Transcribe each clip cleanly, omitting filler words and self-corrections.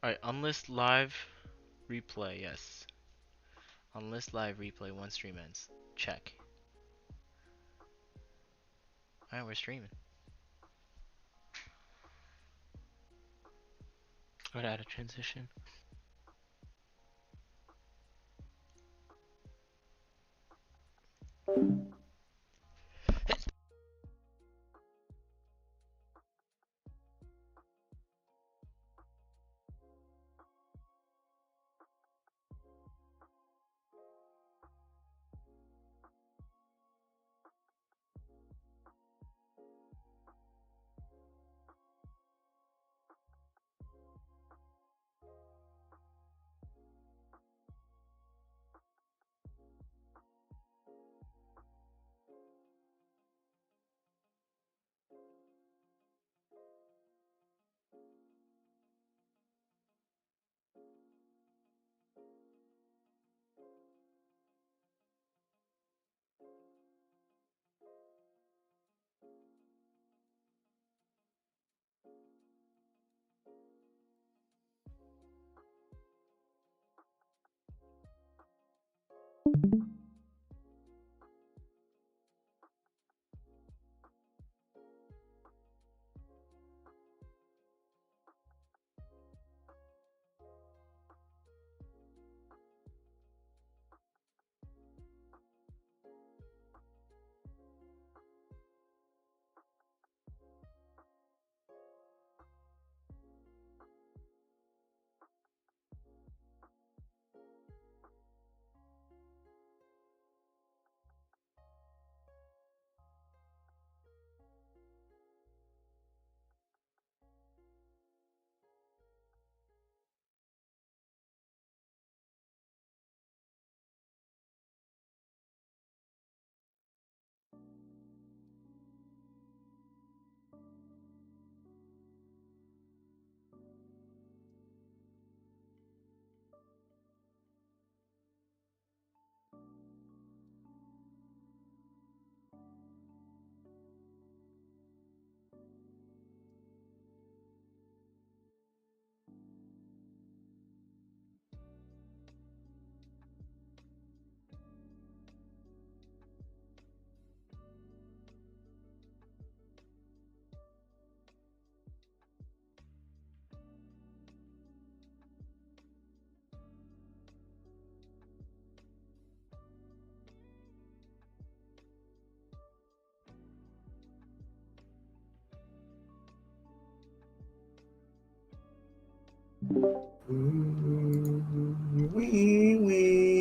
Alright, unlist live replay, yes. Unlist live replay once stream ends. Check. Alright, we're streaming. Go to add a transition.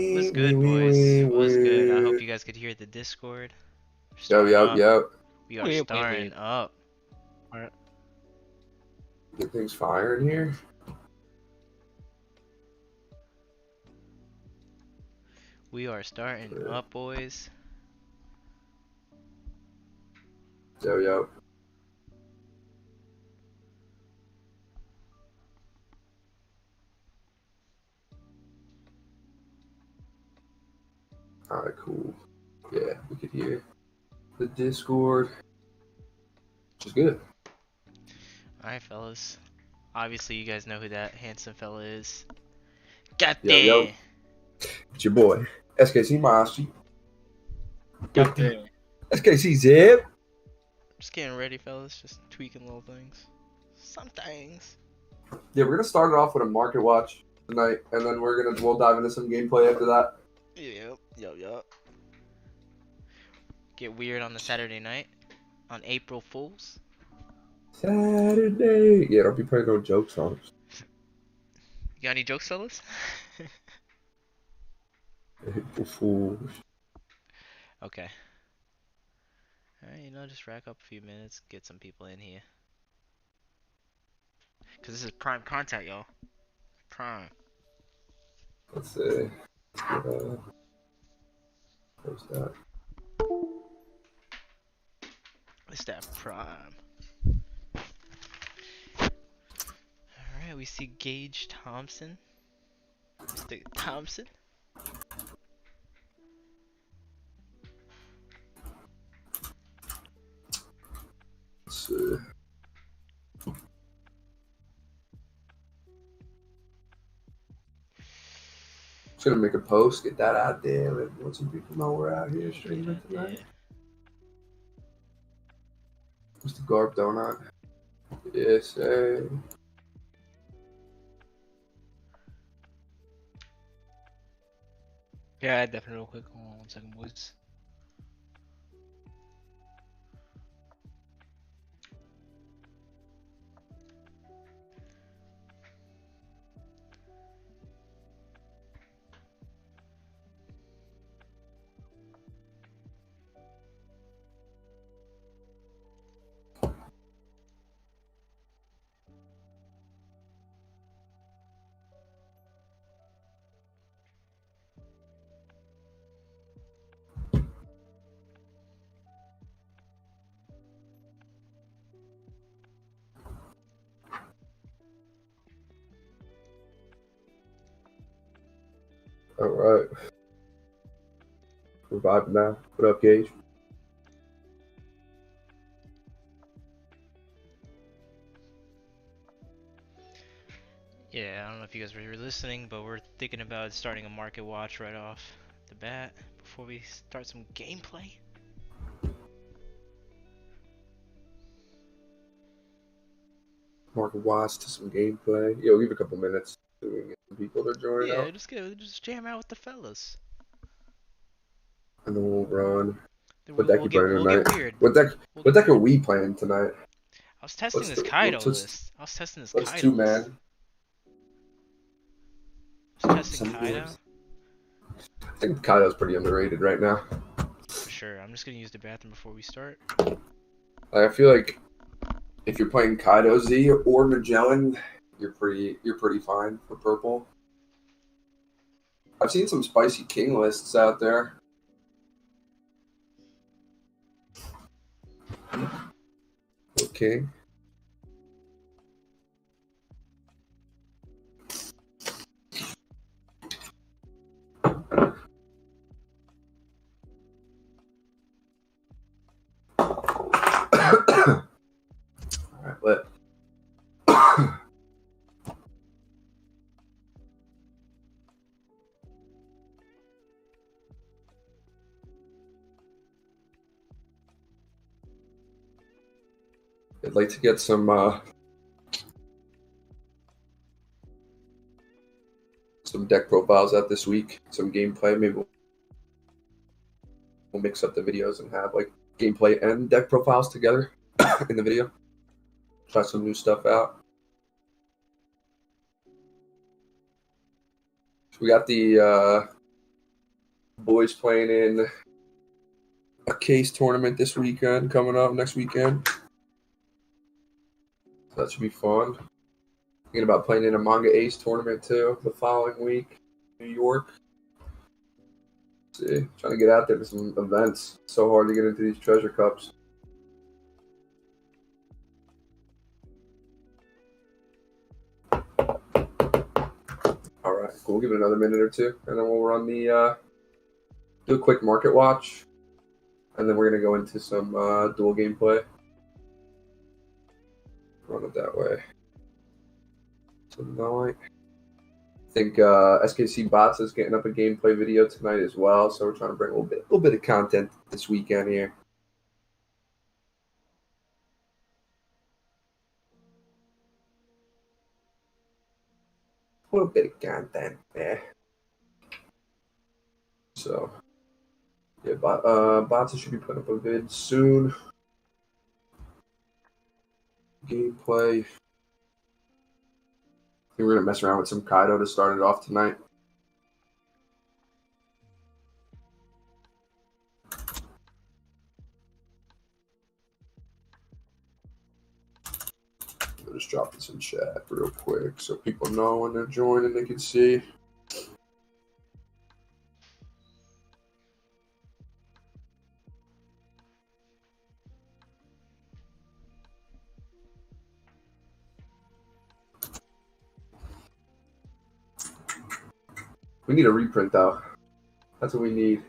What's good, boys? What's good? I hope you guys could hear the Discord. Starting up. We are starting up. Alright. Get things firing here. We are starting up, boys. Yo. Alright, cool. Yeah, we could hear the Discord, which is good. Alright, fellas. Obviously, you guys know who that handsome fella is. Got Yo. It's your boy, SKC Mashi. Got there. SKC Zip. Just getting ready, fellas. Just tweaking little things. Some things. Yeah, we're gonna start it off with a market watch tonight, and then we'll dive into some gameplay after that. Yep. Get weird on the Saturday night. On April Fools. Saturday. Yeah, don't be playing no joke songs. You got any jokes, fellas? April Fools. Okay. Alright, just rack up a few minutes, get some people in here. Because this is prime content, y'all. Prime. Let's see. Where's that? It's that prime. Alright, we see Gage Thompson. Mr. Thompson. Let's see. gonna make a post, get that out there, and let some people know we're out here streaming tonight. What's the Garb Donut? Yes, hey. Yeah, I definitely real quick. Hold on 1 second, boys. All right. We're vibing now. What up, Gage? Yeah, I don't know if you guys were listening, but we're thinking about starting a market watch right off the bat before we start some gameplay. Market watch to some gameplay. Yo, give a couple minutes so we can get some people to join Yeah, up. just jam out with the fellas. And then we'll run. Then What deck you playing we'll tonight? get weird. What deck are we playing tonight? I was testing this Kaido list. What's two, man? I was testing Kaido. I think Kaido's pretty underrated right now. For sure. I'm just gonna use the bathroom before we start. I feel like if you're playing Kaido Z or Magellan, you're pretty fine for purple. I've seen some spicy king lists out there. Okay. Alright, let I'd like to get some deck profiles out this week, some gameplay. Maybe we'll mix up the videos and have like gameplay and deck profiles together in the video. Try some new stuff out. So we got the boys playing in a case tournament this weekend, coming up next weekend. So that should be fun. Thinking about playing in a Manga Ace tournament too the following week, New York. Let's see, trying to get out there to some events. It's so hard to get into these treasure cups. All right, cool. We'll give it another minute or two, and then we'll run the do a quick market watch, and then we're gonna go into some dual gameplay. Run it that way. So now I think SKC Bots is getting up a gameplay video tonight as well, so we're trying to bring a little bit of content this weekend here. A little bit of content there. So yeah, Bots should be putting up a vid soon. Gameplay. I think we're gonna mess around with some Kaido to start it off tonight. I'll just drop this in chat real quick so people know when they're joining, they can see. We need a reprint though. That's what we need.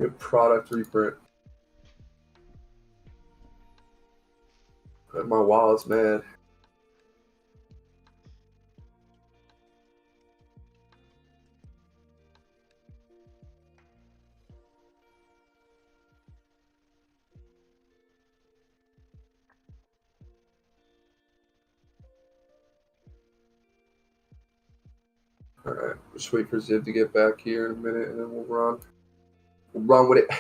A product reprint. My wallet's mad. All right, just wait for Ziv to get back here in a minute, and then we'll run. We'll run with it.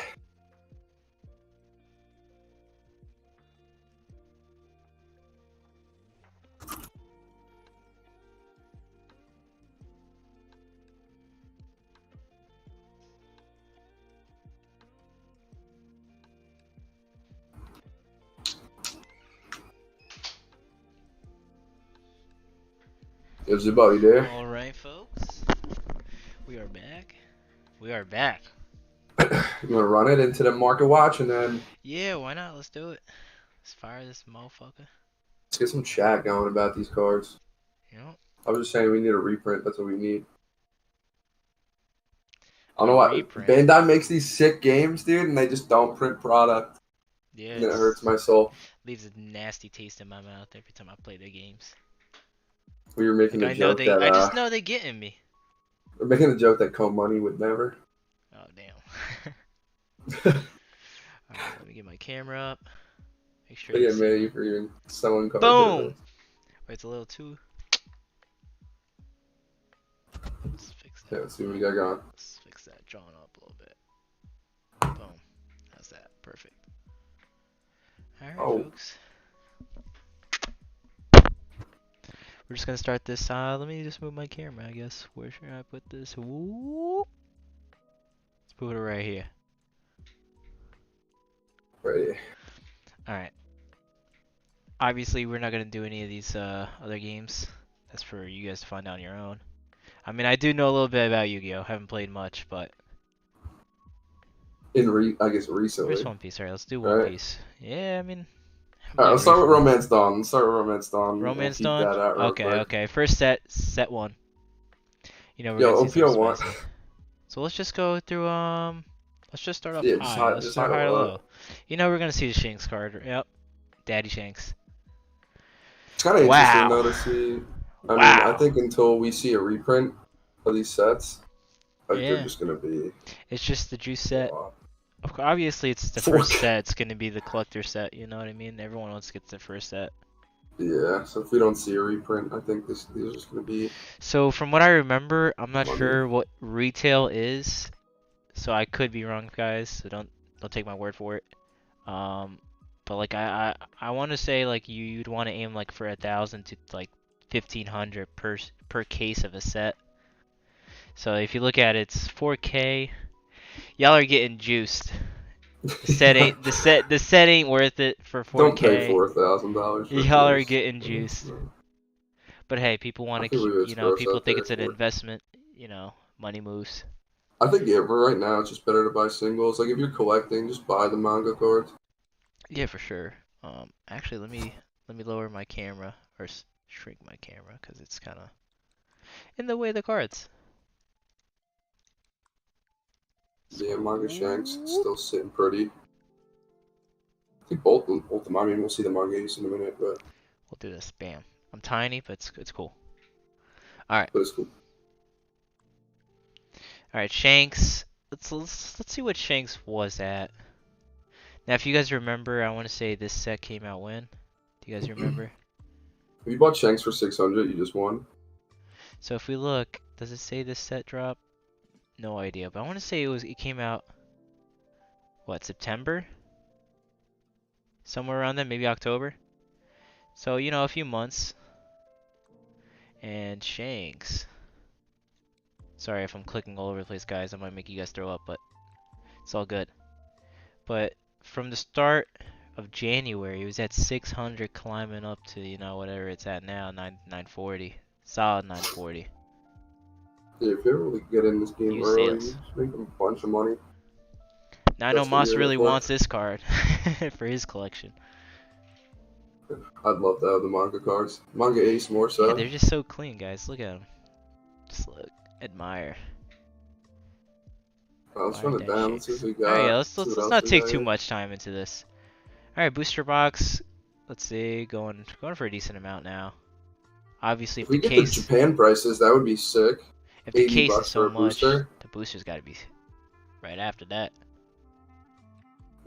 Yo, Zibo, you there? All right, folks. We are back. We are back. You want to run it into the market watch, and then Yeah, why not? Let's do it. Let's fire this motherfucker. let's get some chat going about these cards. Yep. I was just saying we need a reprint. That's what we need. I don't know why Bandai makes these sick games, dude, and they just don't print product. Yeah, and it hurts my soul. Leaves a nasty taste in my mouth every time I play their games. We were making like, a joke that I just know they getting me. We're making a joke that Co-Money would never. Oh damn. Alright, let me get my camera up. Make sure you see me for even selling cards. Boom! Wait, it's a little too. Let's fix that. Yeah, let's see what we got going. Let's fix that drawing up a little bit. Boom. How's that? Perfect. Alright, folks. We're just gonna start this. Let me just move my camera, I guess. Where should I put this? Whoop. Let's put it right here. Right here. Alright. Obviously, we're not gonna do any of these other games. That's for you guys to find out on your own. I mean, I do know a little bit about Yu-Gi-Oh! Haven't played much, but... I guess recently. Where's One Piece? Alright, let's do One Piece. Yeah, I mean... Alright, let's start with Romance Dawn. Romance Dawn? Okay. First set 1. You know, we're gonna see some spicy. So let's just go through, let's just start off high. Let's start high to low. You know, we're gonna see the Shanks card. Yep. Daddy Shanks. It's kind of interesting, though, to see. I mean, I think until we see a reprint of these sets, they're just gonna be... It's just the juice set. Obviously, it's the first set. It's gonna be the collector set. You know what I mean? Everyone wants to get the first set. Yeah. So if we don't see a reprint, I think these are just gonna be. So from what I remember, I'm not sure what retail is, so I could be wrong, guys. So don't take my word for it. But like I want to say like you'd want to aim like for 1,000 to like 1,500 per case of a set. So if you look at it, it's 4K. Y'all are getting juiced. The set ain't worth it for 4K. Don't pay $4,000. Y'all are getting juiced. But hey, people want to keep, people think it's an investment, money moves. I think but right now it's just better to buy singles. Like if you're collecting, just buy the manga cards. Yeah, for sure. Actually, let me lower my camera or shrink my camera because it's kind of in the way of the cards. Yeah, manga Shanks still sitting pretty. I think both of them. I mean, we'll see the manga Ace in a minute, but we'll do this. Bam. I'm tiny, but it's cool. All right. But it's cool. All right, Shanks. Let's see what Shanks was at. Now, if you guys remember, I want to say this set came out when? Do you guys remember? If you bought Shanks for 600, you just won. So if we look, does it say this set drop? No idea, but I want to say it came out, what, September? Somewhere around then, maybe October. So, a few months. And Shanks. Sorry if I'm clicking all over the place, guys. I might make you guys throw up, but it's all good. But from the start of January, it was at 600, climbing up to, whatever it's at now, 940. Solid 940. Yeah, if you ever really get in this game early, you just make a bunch of money. Now I know Moss really wants this card for his collection. I'd love to have the manga cards. Manga Ace more so. Yeah, they're just so clean, guys. Look at them. Just look. Admire. Let's run it down. Let's see what we got. Alright, yeah, let's not take too much time into this. Alright, booster box. Let's see, going for a decent amount now. Obviously, if we get the Japan prices, that would be sick. If the case is so much, the booster's got to be right after that.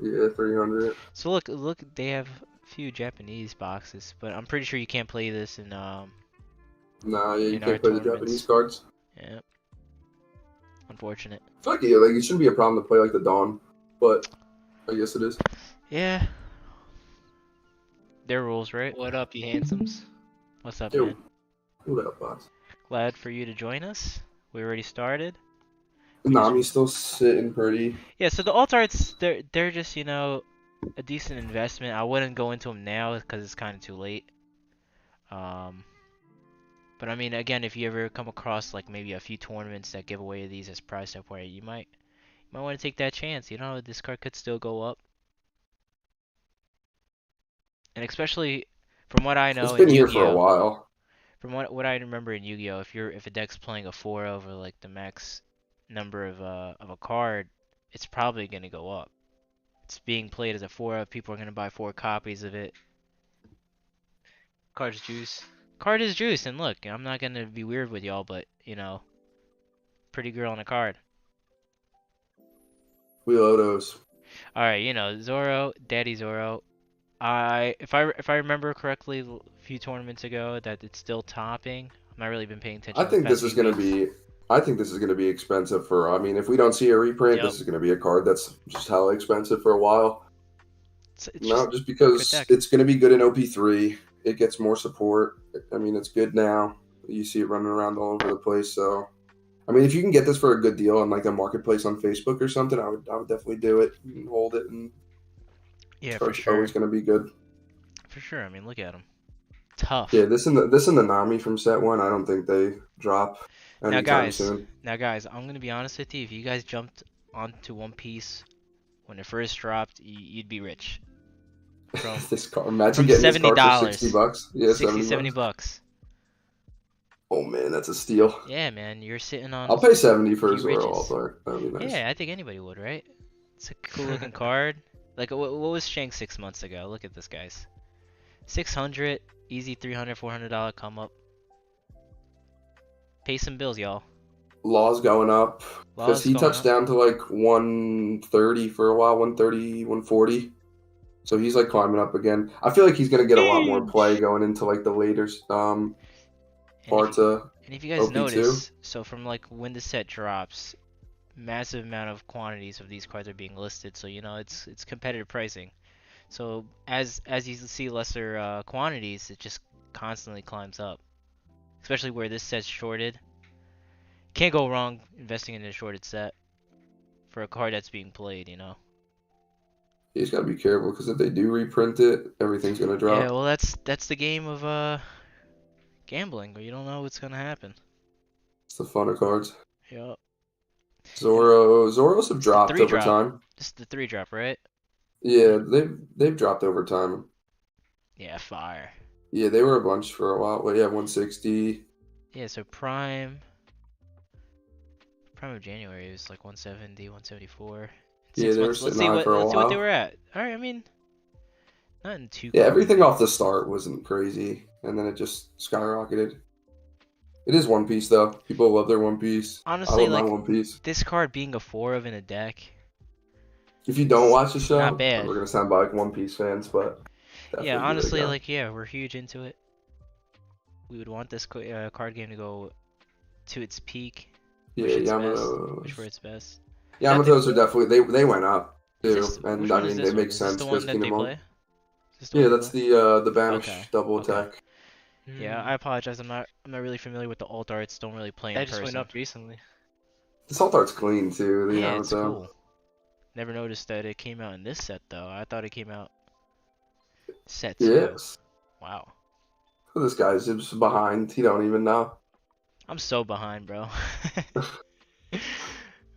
Yeah, 300. So look, they have a few Japanese boxes, but I'm pretty sure you can't play this in Nah, yeah, you can't play the Japanese cards. Yeah. Unfortunate. I feel like yeah, like it shouldn't be a problem to play like the Dawn, but I guess it is. Yeah. Their rules, right? What up, you handsomes? What's up, Yo, man? what up, boss? Glad for you to join us. We already started. We just Nami's still sitting pretty. Yeah, so the alt arts, they're just, a decent investment. I wouldn't go into them now because it's kind of too late. Um, but I mean, again, if you ever come across like maybe a few tournaments that give away these as prize separate, you might want to take that chance. You know, this card could still go up, and especially from what I It's know in been here for a Yu-Gi-Oh, while. from what I remember in Yu-Gi-Oh, if a deck's playing a 4 over like the max number of a card, it's probably gonna go up. It's being played as a 4 of, people are gonna buy 4 copies of it. Card's juice. Card is juice, and look, I'm not gonna be weird with y'all, but pretty girl on a card. We Lotos. All right, Zoro, Daddy Zoro. If I remember correctly, a few tournaments ago, that it's still topping. I've not really been paying I attention those think past this is few gonna weeks. be. I think this is gonna be expensive for. I mean, if we don't see a reprint, Yep, this is gonna be a card that's just hella expensive for a while. it's No, just just a good because deck. it's gonna be good in OP3. It gets more support. I mean, it's good now. You see it running around all over the place. So, I mean, if you can get this for a good deal on like a marketplace on Facebook or something, I would definitely do it and hold it. And Yeah, for card's sure, always gonna be good. for sure. I mean, look at him, Yeah, tough. this and the Nami from set one. I don't think they drop Now, anytime guys, soon. I'm gonna be honest with you. If you guys jumped onto One Piece when it first dropped, you'd be rich. From This card. Imagine from getting this seventy card for 60 dollars, bucks. Yeah, 60, 70 70 bucks. bucks. Oh man, that's a steal. Yeah, man, you're sitting on I'll pay 70 a for a few Zoro riches. Altar. That'd be nice. Yeah, I think anybody would, right? It's a cool looking card. Like, what was Shank 6 months ago? Look at this, guys. 600, easy $300, $400 come up. Pay some bills, y'all. Law's going up because Law's he going touched up. down to like 130 for a while, 130, 140. So he's like climbing up again. I feel like he's gonna get a lot more play Huge. going into like the later And if parts of and if you guys OP2. notice, so from like when the set drops, massive amount of quantities of these cards are being listed. So it's competitive pricing. So as you see lesser quantities, it just constantly climbs up. Especially where this set's shorted. Can't go wrong investing in a shorted set for a card that's being played. He's got to be careful because if they do reprint it, everything's gonna Yeah, drop. well that's the game of gambling, where you don't know what's gonna happen. It's the fun of cards. Yep. Zoros have It's the dropped three over drop. time. This is the 3 drop, right? Yeah, they've dropped over time. Yeah, fire. Yeah, they were a bunch for a while. Well, yeah, 160. Yeah, so Prime of January was like 170, 174. In Yeah, six they were months, let's sitting see high what for a let's see what they were while. at. All right, I mean, nothing too Yeah, everything crazy. off the start wasn't crazy, and then it just skyrocketed. It is One Piece though. People love their One Piece. I Honestly, love my like One Piece. this card being a 4 of in a deck, If you don't it's, watch the it's not show, bad. we're gonna sound like One Piece fans, but Yeah, definitely give it a honestly, go. like we're huge into it. We would want this card game to go to its peak, Yeah, wish for Yamato's its best. Is that the Yamato's are definitely they went up is too, this and which I one is mean it this one? makes Is this sense the one because that they Kinemon. play? Is this the one Yeah, they that's play? the Okay. banish double Okay. attack. Yeah, I apologize. I'm not really familiar with the alt arts. Don't really play in That just went person. up recently. The salt art's clean too. The Yeah, it's Yamato. cool. Never noticed that it came out in this set though. I thought it came out set 2. Yes. Wow. This guy's just behind. He don't even know. I'm so behind, bro.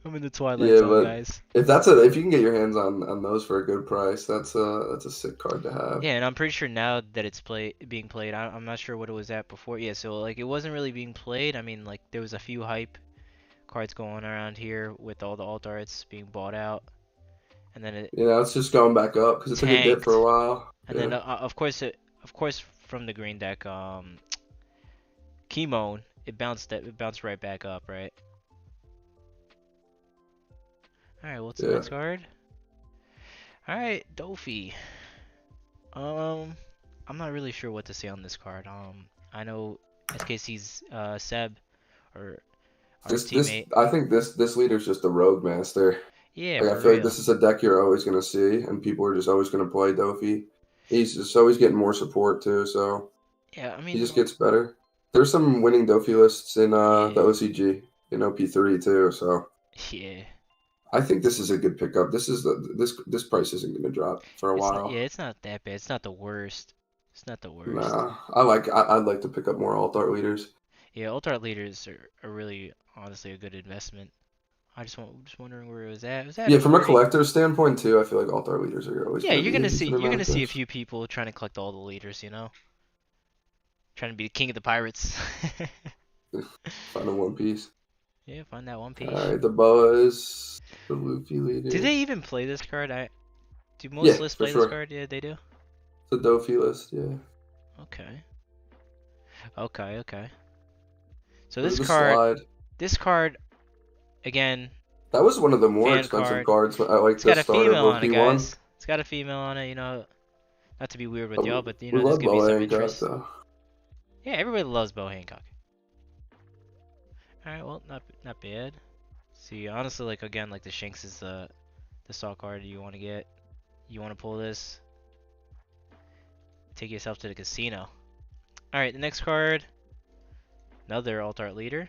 I'm in the twilight Yeah, zone, but guys. if you can get your hands on those for a good price, that's a sick card to have. Yeah, and I'm pretty sure now that it's being played. I'm not sure what it was at before. Yeah, so like it wasn't really being played. I mean, like there was a few hype cards going around here with all the alt arts being bought out, and then it You know, it's just going back up because it took a dip for a tanked. while. And then Yeah, of course from the green deck, Chemo, it bounced right back up, right? All right, what's the yeah. next card? All right, Dofi. Um, I'm not really sure what to say on this card. I know SKC's Seb, or Our This teammate. I think this leader's just a rogue master. Yeah, Like I for feel like real. this is a deck you're always gonna see, and people are just always gonna play Dofi. He's just always getting more support too, so Yeah, I he mean, just gets better. There's some winning Dofi lists in the yeah, OCG in OP3 too, so yeah. I think this is a good pickup. This price isn't gonna drop for a It's not. Yeah, while. it's not that bad. It's not the worst. It's not the worst. Nah, I'd like to pick up more alt art leaders. Yeah, Ultra leaders are really honestly a good investment. Just wondering where it was at. It was at Yeah, from a 40. collector's standpoint too, I feel like alt art leaders are always Yeah, gonna be a decent you're amount gonna of see a cash. few people trying to collect all the leaders. Trying to be the king of the pirates. Find a One Piece. Yeah, find that One Piece. Alright, the boas, the Luffy Do leader. they even play this card? Do most Yeah, lists for play this sure. card? Yeah, they do. The Dofi list, yeah. Okay. Okay, okay. So Look at the slide. this card again, That was one of the more fan expensive card. cards at like It's the got a start of female on it, OP1. guys. It's got a female on it. Not to be weird with But y'all, but we this love could be Boa some Hancock interest. though. Yeah, everybody loves Bo Hancock. All right, well, not bad. See, honestly, like again, like the Shanks is the salt card you want to get. You want to pull this, take yourself to the casino. All right, the next card, another alt art leader.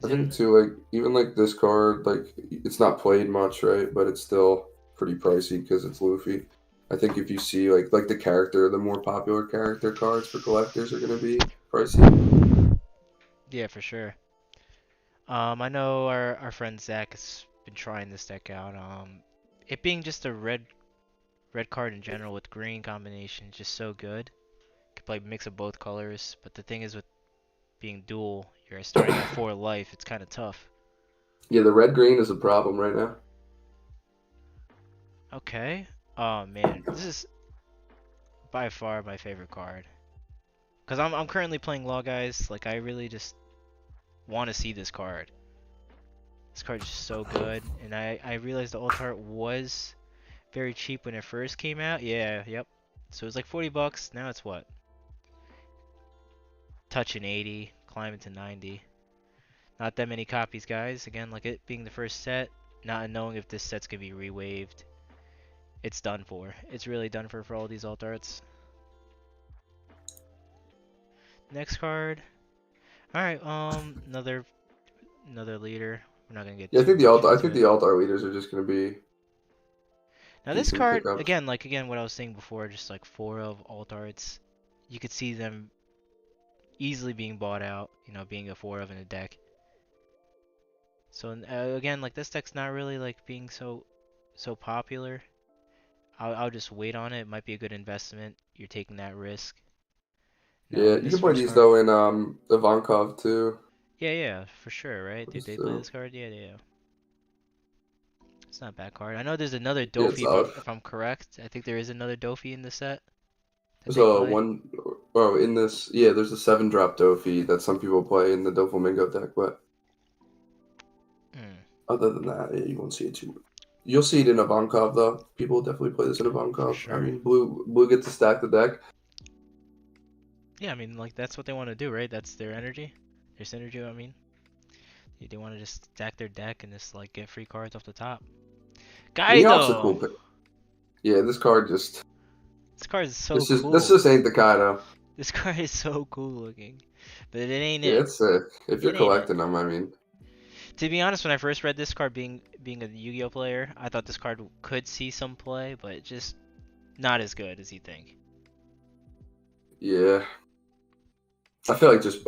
I Is think in. too, like even like this card, like it's not played much, right? But it's still pretty pricey because it's Luffy. I think if you see like the character, the more popular character cards for collectors are gonna be pricey. Yeah, for sure. I know our friend Zach has been trying this deck out. It being just a red card in general with green combination, is just so good. Could play a mix of both colors, but the thing is with being dual, you're starting at 4 life. It's kind of tough. Yeah, the red green is a problem right now. Okay. Oh man, this is by far my favorite card. Cause I'm currently playing Law Guys. Like I really just want to see this card. This card is just so good, and I realized the alt art was very cheap when it first came out. Yeah, yep. So it was like 40 bucks. Now it's what? Touching 80, climbing to 90. Not that many copies, guys. Again, like it being the first set, not knowing if this set's gonna be re-waved. It's done for. It's really done for all these alt arts. Next card. All right, another leader. We're not gonna get Yeah, too much I into think it. the alt art leaders are just gonna be Now this decent card, pickups. again, what I was saying before, just like 4 of alt arts, you could see them easily being bought out. Being a 4 of in a deck. So again, like this deck's not really like being so popular. I'll just wait on it. It might be a good investment. You're taking that risk. Now Yeah, in you this can play first these card, though in Ivankov too. yeah, for sure, right? Did Just, they play this card? Yeah. It's not a bad card. I know there's another yeah, it's Dofi solid. if I'm correct. I think there is another Dofi in the set that There's they a play. one oh in this yeah, there's a 7 drop Dofi that some people play in the Doflamingo deck, but Hmm, other than that, yeah, you won't see it too much. You'll see it in Ivankov though. People definitely play this in for Ivankov. I sure. mean, blue gets to stack the deck. Yeah, I mean like that's what they want to do, right? That's their energy, their synergy. I mean, they want to just stack their deck and just like get free cards off the top. Mihawk's a Kaido. cool pick. Yeah, this card just This card is so this cool. just ain't the Kaido. This card is so cool looking, but it ain't Yeah, it. it's sick. If you're It ain't it. collecting them, I mean, To be honest, when I first read this card, being a Yu-Gi-Oh player, I thought this card could see some play, but just not as good as you think. yeah. I feel like just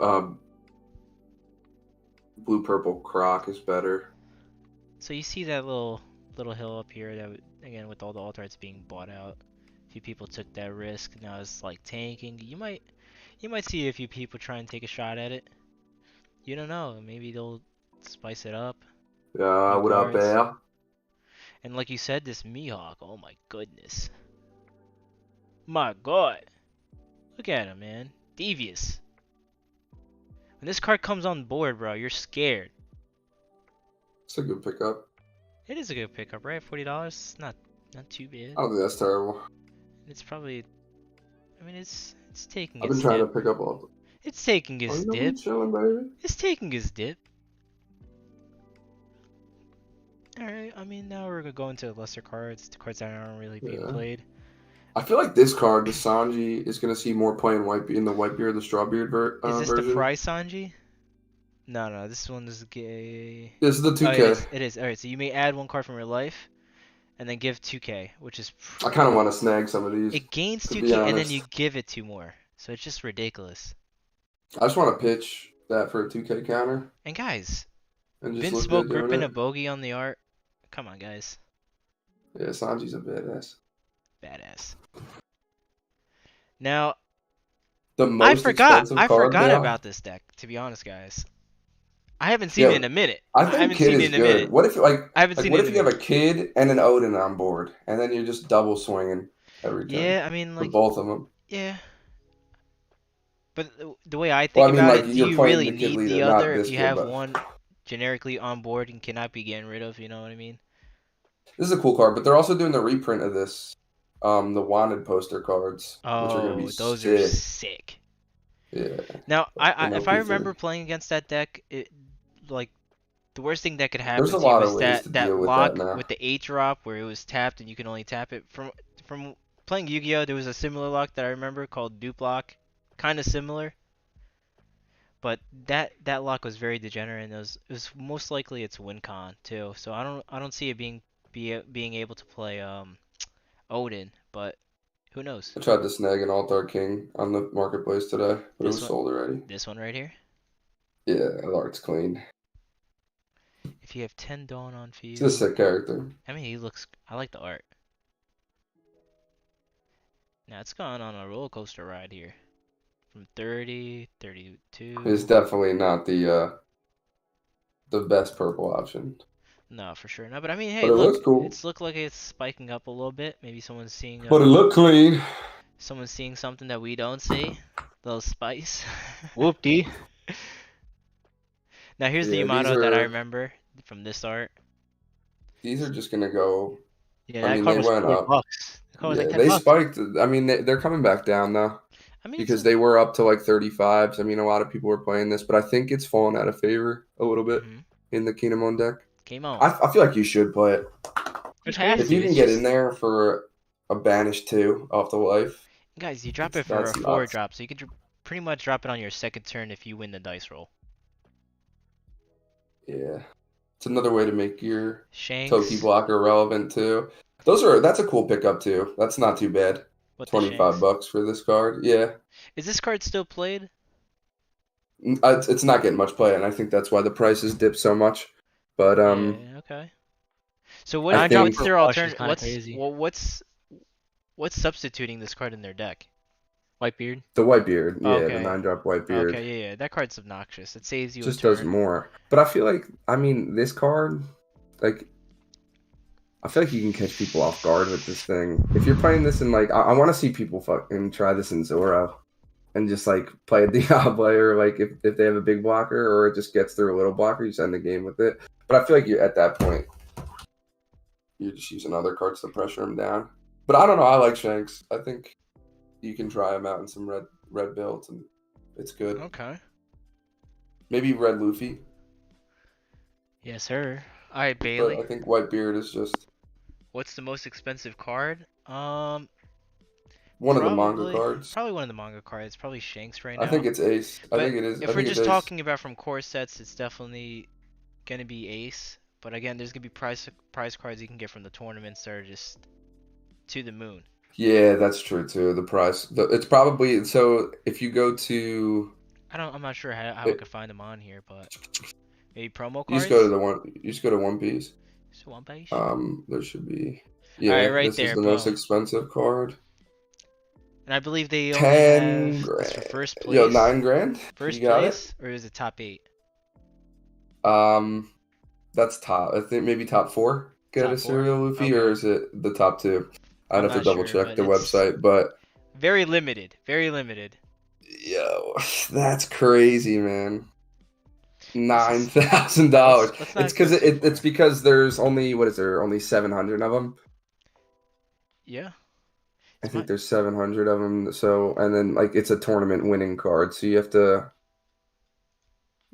blue purple croc is better. So you see that little hill up here that again with all the alt arts being bought out, a few people took that risk. Now it's like tanking. You might see a few people try and take a shot at it. You don't know. Maybe they'll spice it up. Yeah, New what up, cards. Bear? And like you said, this Mihawk. Oh my goodness. My God. Look at him, man. Devious. When this card comes on board, bro, you're scared. It's a good pickup. It is a good pickup, right? $40. Not too bad. I don't think that's terrible. It's probably. I mean, it's taking I've been its trying to dip. pick up all. It's taking Oh, his you know me dip. chilling, baby. It's taking his dip. All right. I mean, now we're gonna go into lesser cards, the cards that aren't really being Yeah. played. I feel like this card, the Sanji, is gonna see more play in the Whitebeard, the Strawbeard Is this the version. price Sanji? No, no, this one is gay. This is the Oh, it 2K. is. It is. All right. So you may add one card from your life, and then give 2K, which is I kind of want to snag some of these, it gains to be 2K, and then you honest. give it two more. So it's just ridiculous. I just want to pitch that for a 2K counter And guys, and just Vince look Smoke good doing gripping a it. bogey on the art. Come on, guys. Yeah, Sanji's a badass. Badass. Now, The I most forgot. expensive I card forgot now. about this deck, to be honest, guys. I haven't seen it Yeah, in a minute. I I think haven't Kid seen it is in a minute. good. What if I haven't like seen what it in if a you have minute. a Kid and an Odin on board, and then you're just double swinging every turn Yeah, I mean, for like, both of them? yeah. But the way I think Well, I mean, about like it, do you're you playing really the Kid need the leader, not other if this you kid, have but one generically on board and cannot be getting rid of? You know what I mean? this is a cool card. But they're also doing the reprint of this, the wanted poster cards, which are gonna be Oh, those are sick. sick. Yeah, Now, in if I OP3. remember playing against that deck, like the worst thing that could There's happen a to you lot of is ways to that deal with that lock now. with the 8 drop where it was tapped and you can only tap it from playing Yu-Gi-Oh. There was a similar lock that I remember called Dupe Lock, kind of similar, but that lock was very degenerate and it was most likely it's win con too. So I don't see it being able to play Odin, but who knows? I tried to snag an Altar King on the marketplace today, but it This was one, sold already. this one right here. Yeah, Alart's clean. If you have 10 Dawn on He's a field, sick character. I mean he looks. I like the art. Now it's gone on a roller coaster ride here. From 30, He's 32. definitely not the best purple option, No, for sure. No, but I mean, hey, but it look, looks cool. it's looked like it's spiking up a little bit. Maybe But it looked clean. someone's seeing something that we don't see. Little spice. Whoop dee. Now here's the Yeah, Yamato that I remember from this art. these are just gonna go. Yeah, I that mean, card they was went up. $4. That card was like Yeah, 10 they bucks. spiked. I mean, they're coming back down now I mean, because they were up to like 35s. I mean, a lot of people were playing this, but I think it's fallen out of favor a little bit mhm. in the Kinemon deck. Game on. I feel like you should play it. You It's have If to. crazy. you can It's get in just there for a banish 2 off the life, guys, you drop it for a that's 4 nuts. drop, so you could pretty much drop it on your second turn if you win the dice roll. Yeah. It's another way to make your Toki Shanks. blocker relevant too. That's a cool pickup too. That's not too bad. What the 25 Shanks? bucks for this card. Yeah. Is this card still played? It's not getting much play, and I think that's why the prices dip so much. But Yeah. Okay. So I think 9 drop what's for their flush is alternate? kind of crazy. What's substituting this card in their deck? Whitebeard. the Whitebeard, yeah, the Okay. 9-drop Whitebeard Okay, yeah. That card's obnoxious. It saves you a just does turn. more. But I feel like this card, like I feel like you can catch people off guard with this thing. If you're playing this in like I want to see people fucking try this in Zoro and just like play a Diablo or like if they have a big blocker or it just gets through a little blocker, you just end the game with it. But I feel like you're at that point, you're just using other cards to pressure him down. But I don't know. I like Shanks. I think you can try him out in some red builds and it's good. Okay. Maybe red Luffy, Yes, sir. All right, but Bailey. I think Whitebeard is just What's the most expensive card? one of the manga cards. Probably one of the manga cards. Probably Shanks right I think now. it's Ace. I But think it is. I if we're think it's just Ace. talking about from core sets, it's definitely gonna be Ace. But again, there's gonna be prize cards you can get from the tournaments that are just to the moon. Yeah, that's true too. The price. It's probably so. If you go to, I'm not sure how I it, could find them on here, but maybe promo you just go to cards. the one. You just go to One Piece. So one page. There should be. All right, Yeah, right this is there, the most boom. expensive card. And I believe they only 10 have this for grand. first Yo, place. 9 grand. You First got it. place, or is it top 8? That's top. I think maybe top 4. Get Top a 4? cereal Luffy, Okay. or is it the top 2? I'd I'm have to not double sure, check but the it's website, but very limited. Very limited. yo, that's crazy, man. This is $9,000. let's It's not go because too it's far. because there's only what is there? Only 700 of them. Yeah. I It's my think there's 700 of them. So and then like it's a tournament winning card, so you have to.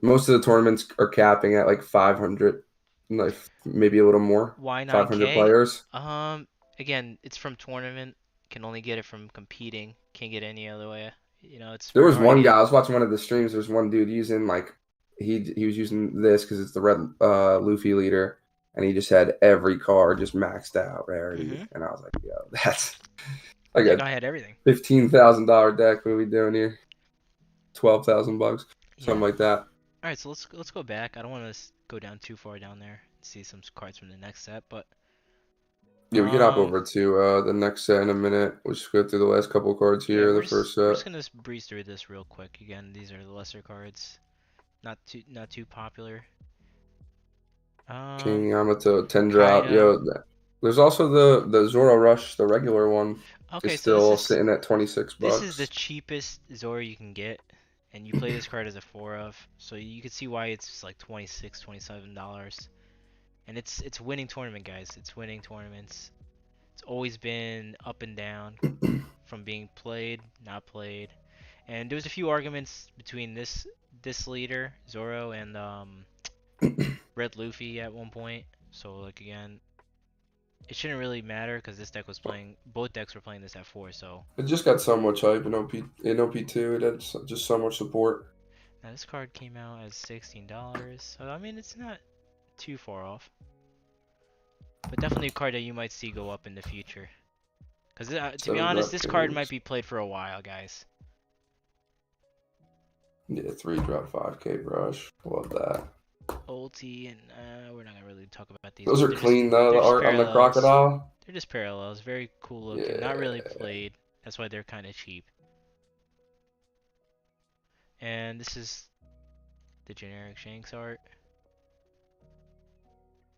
Most of the tournaments are capping at like 500. like maybe a little more. Why 500 9K? players. Again, it's from tournament. Can only get it from competing. Can't get any other way. You know, it's There very was hard to one guy. get. I was watching one of the streams. There's one dude using like he was using this because it's the red Luffy leader, and he just had every card just maxed out rarity. Mm-hmm. And I was like, yo, that's like That a guy had everything. $15,000 deck. What are we doing here? $12,000, Yeah. something like that. All right, so let's go back. I don't want to go down too far down there. See some cards from the next set, but Yeah, we can hop over to the next set in a minute. We'll just go through the last couple cards yeah, here. The first we're set. just gonna breeze through this real quick. Again, these are the lesser cards, not too popular. King Yamato 10 drop. Kaido. Yo, there's also the Zoro Rush, the regular one, is Okay, so still sitting at 26 this is the bucks. cheapest Zoro you can get, and you play this card as a 4 of, so you can see why it's like 26, $27. And it's winning tournament, guys. It's winning tournaments. It's always been up and down from being played, not played. And there was a few arguments between this leader, Zoro, and Red Luffy at one point. So like again, it shouldn't really matter because this deck was playing, both decks were playing this at 4. So It just got so much hype in OP2. It had just so much support. now this card came out as $16. So I mean it's not too far off, but definitely a card that you might see go up in the future. Because to be 7 honest, drop this card kings. might be played for a while, guys. Yeah, 3 drop 5K brush. Love that. Ulti and we're not gonna really talk about these. Those But are clean though. they're The just art on the parallels. crocodile. They're just parallels. Very cool looking. Not Yeah. really played. That's why they're kind of cheap. And this is the generic Shanks art.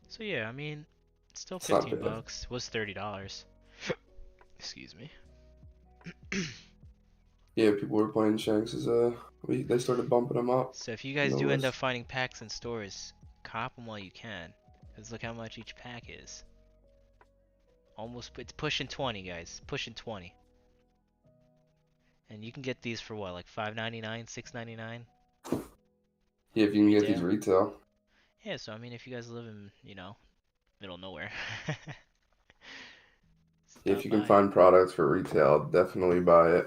So yeah, I mean, it's still It's not 15 bad. bucks. Was $30. Excuse me. Yeah, people were playing Shanks as they started bumping them up. So if you guys No do end up list. finding packs in stores, cop them while you can. Cause look how much each pack is. It's pushing 20, guys. Pushing 20. And you can get these for what, like $5.99, $6.99 Yeah, if you can get these retail? retail. Yeah, so I mean, if you guys live in, middle of nowhere, Yeah, if stop you can by. find products for retail, definitely buy it.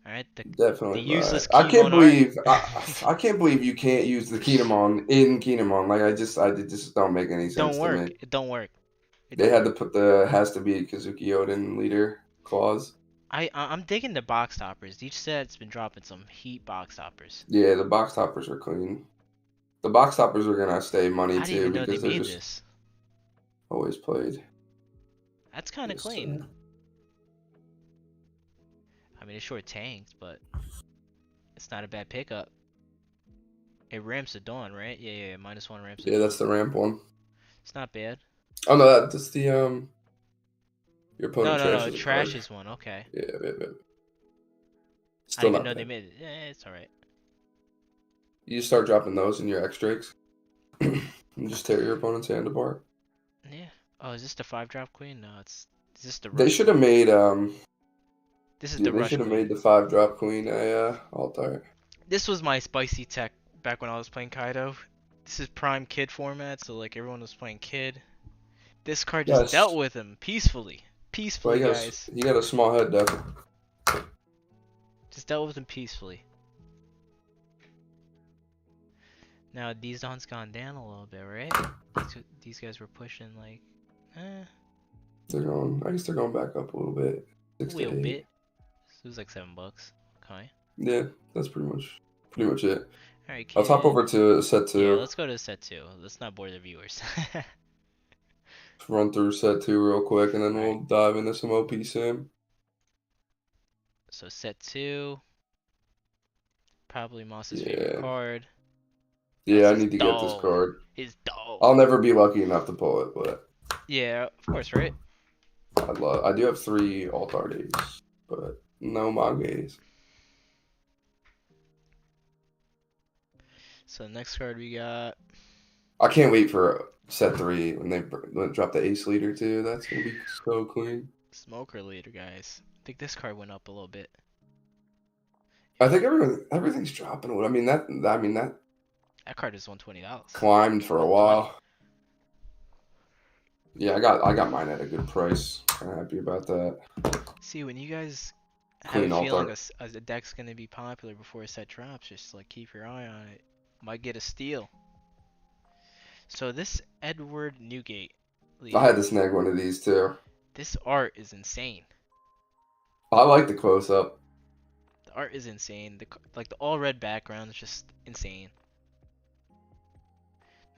Alright, the Definitely buy it. useless Kinemon art. I can't believe you can't use the Kinemon in Kinemon. Like it just don't make any Don't sense to work. me. It don't work. They had to put the has to be Kazuki Odin leader clause. I'm digging the box toppers. Each set's been dropping some heat box toppers. Yeah, the box toppers are clean. The box toppers are gonna stay money I didn't too even know they because they're made just this. always played. That's kind of Yes, clean. sir. I mean, it's short tanked, but it's not a bad pickup. It ramps the dawn, right? Yeah, -1 ramps the Yeah, dawn. that's the ramp one. It's not bad. Oh no, that's the your No, opponent no, trashes a card. trash is one. Okay. Yeah, yeah, yeah. I Still didn't even not know they bad. made it. It's alright. You just start dropping those in your X drakes and just tear your opponent's hand apart. Yeah. Oh, is this the 5-drop queen? No, is this the They rush should have queen? made This is yeah, the they rush should have queen. made the 5-drop queen a alt art. This was my spicy tech back when I was playing Kaido. This is prime kid format, so like everyone was playing kid. This card just dealt Yes. with him peacefully. Well, Peacefully, guys. he got a small head definitely. Just dealt with him peacefully. Now these dons gone down a little bit, right? These guys were pushing like, I guess they're going back up a little bit. a 6 little to 8. bit. So it was like $7. Okay. Yeah, that's pretty much it. Alright, Let's hop over to set yeah, 2. let's go to set 2. Let's not bore the viewers. Run through set 2 real quick, and then we'll Alright. dive into some OP sim. So set 2. Probably Moss's Yeah. favorite card. Yeah, I That's his need to get this dog. card. His dog. I'll never be lucky enough to pull it, but Yeah, of course, right? I do have 3 alt days, but no mangas. So next card we got. I can't wait for set 3 when they drop the ace leader too. That's gonna be so clean. Smoker leader, guys. I think this card went up a little bit. I think everything's dropping. I mean that That card is $120. Climbed for a 120. while. Yeah, I got mine at a good price. I'm happy about that. See, when you guys have a Clean feeling alt a deck's gonna be popular before a set drops, just like keep your eye on it. Might get a steal. So this Edward Newgate I had leader, to snag one of these too. this art is insane. I like the close up. The art is insane. Like the all red background is just insane.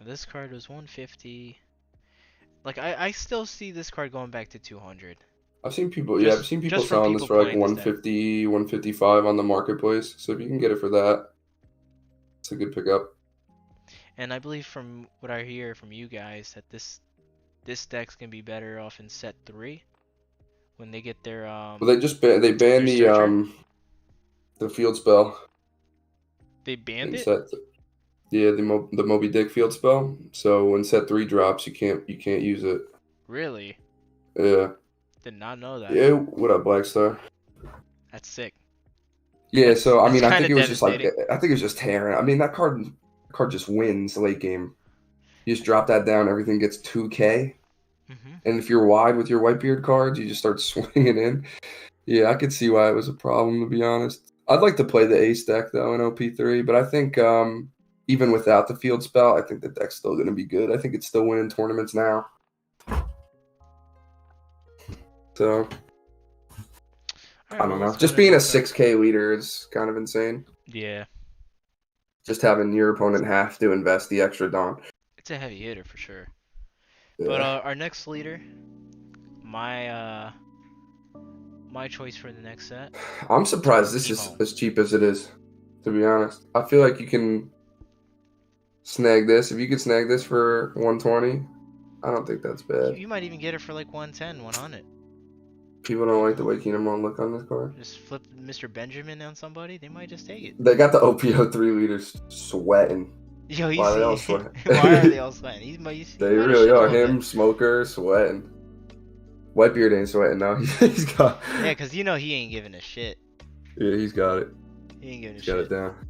Now this card was 150. Like I still see this card going back to 200. I've seen people, Just- I've seen people just from selling this people for like playing this deck. 150, 155 on the marketplace. So if you can get it for that, it's a good pickup. And I believe from what I hear from you guys that this deck's gonna be better off in set 3 when they get their But they just they banned searcher? the field spell They banned in it? set. Yeah, the Moby Dick field spell. So when set 3 drops, you can't use it. Really? Yeah. Did not know that. Yeah. What up, Black Star? That's sick. Yeah. That's- So I that's mean, I kinda think it was just like devastating. I think it was just tearing. I mean, that card just wins late game. You just drop that down, everything gets 2K. Mhm. And if you're wide with your Whitebeard cards, you just start swinging in. Yeah, I could see why it was a problem, to be honest. I'd like to play the Ace deck, though, in OP3, but I think even without the field spell, I think the deck's still going to be good. I think it's still winning tournaments now. So, I don't know. Just being a 6K leader is kind of insane. Yeah, Just having your opponent have to invest the extra Dawn. it's a heavy hitter for sure. Yeah. But our next leader, my choice for the next set. I'm surprised this is as cheap as it is, to be honest. I feel like you can snag this. If you could snag this for 120, I don't think that's bad. You might even get it for like 110, 100. People don't like the way Keenum won't look on this card. Just flip Mr. Benjamin on somebody, they might just take it. They got the OPO3 leaders sweating. Yo, you Why are see? they all sweating? Why are they all sweating? They They really are. Him, Smoker, sweating. Whitebeard ain't sweating now. He's got. Yeah, because you know he ain't giving a shit. Yeah, he's got it. He ain't giving a He's got shit. it down.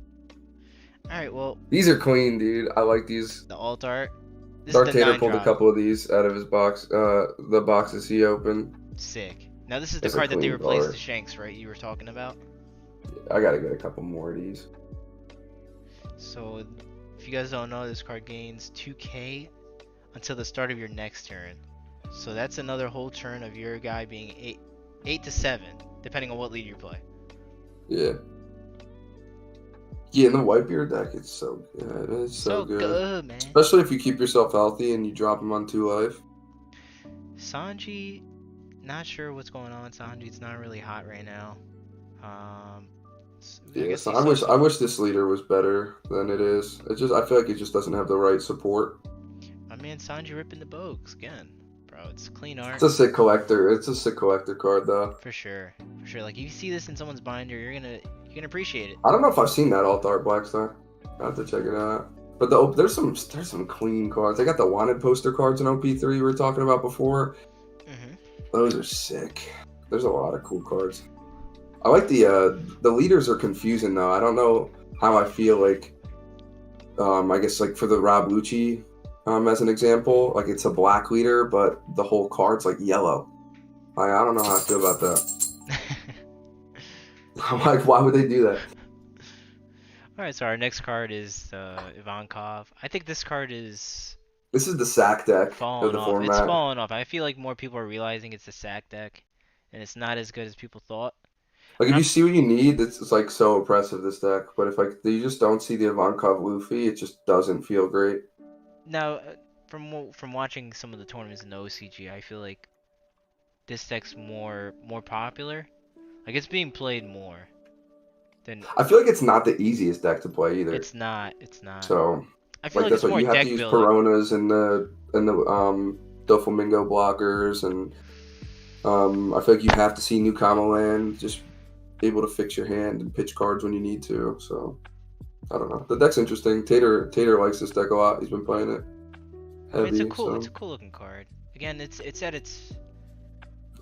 Alright, well, These are clean, dude. I like these. the alt art. This Dark is the Tater 9 pulled a drop. couple of these out of his box. The boxes he opened. Sick. Now this is the That's a card that they clean replaced card. the Shanks, right? You were talking about. I gotta get a couple more of these. So, if you guys don't know, this card gains 2k until the start of your next turn. So that's another whole turn of your guy being 8 to 7, depending on what lead you play. Yeah. Yeah, and the Whitebeard deck, it's so good. It's so good. Man. Especially if you keep yourself healthy and you drop him on 2 life. Sanji, not sure what's going on. Sanji's not really hot right now. Yeah, so I wish this leader was better than it is. I feel like it just doesn't have the right support. My man Sanji ripping the bogues again, bro. It's clean art. It's a sick collector. It's a sick collector card though. For sure. Like you see this in someone's binder, you're gonna appreciate it. I don't know if I've seen that alt art Blackstar. I have to check it out. But there's some clean cards. They got the wanted poster cards in OP3 we were talking about before. Mhm. Those are sick. There's a lot of cool cards. I like the leaders are confusing though. I don't know how I feel like. I guess like for the Rob Lucci, as an example, like it's a black leader, but the whole card's like yellow. I don't know how I feel about that. I'm like, why would they do that? Alright, so our next card is Ivankov. I think this card is This is the sack deck of falling the off. format. It's falling off. I feel like more people are realizing it's a sack deck, and it's not as good as people thought. Like if you see what you need, it's like so oppressive this deck. But if like you just don't see the Ivankov Luffy, it just doesn't feel great. Now, from watching some of the tournaments in the OCG, I feel like this deck's more popular. Like it's being played more than. I feel like it's not the easiest deck to play either. It's not. So I feel like like that's it's what more you have deck to use building. Peronas and the Doflamingo blockers, and I feel like you have to see New Comma Land, just be able to fix your hand and pitch cards when you need to. So I don't know. The deck's interesting. Tater likes this deck a lot. He's been playing it I mean, heavy. it's a cool looking card. Again, it's at its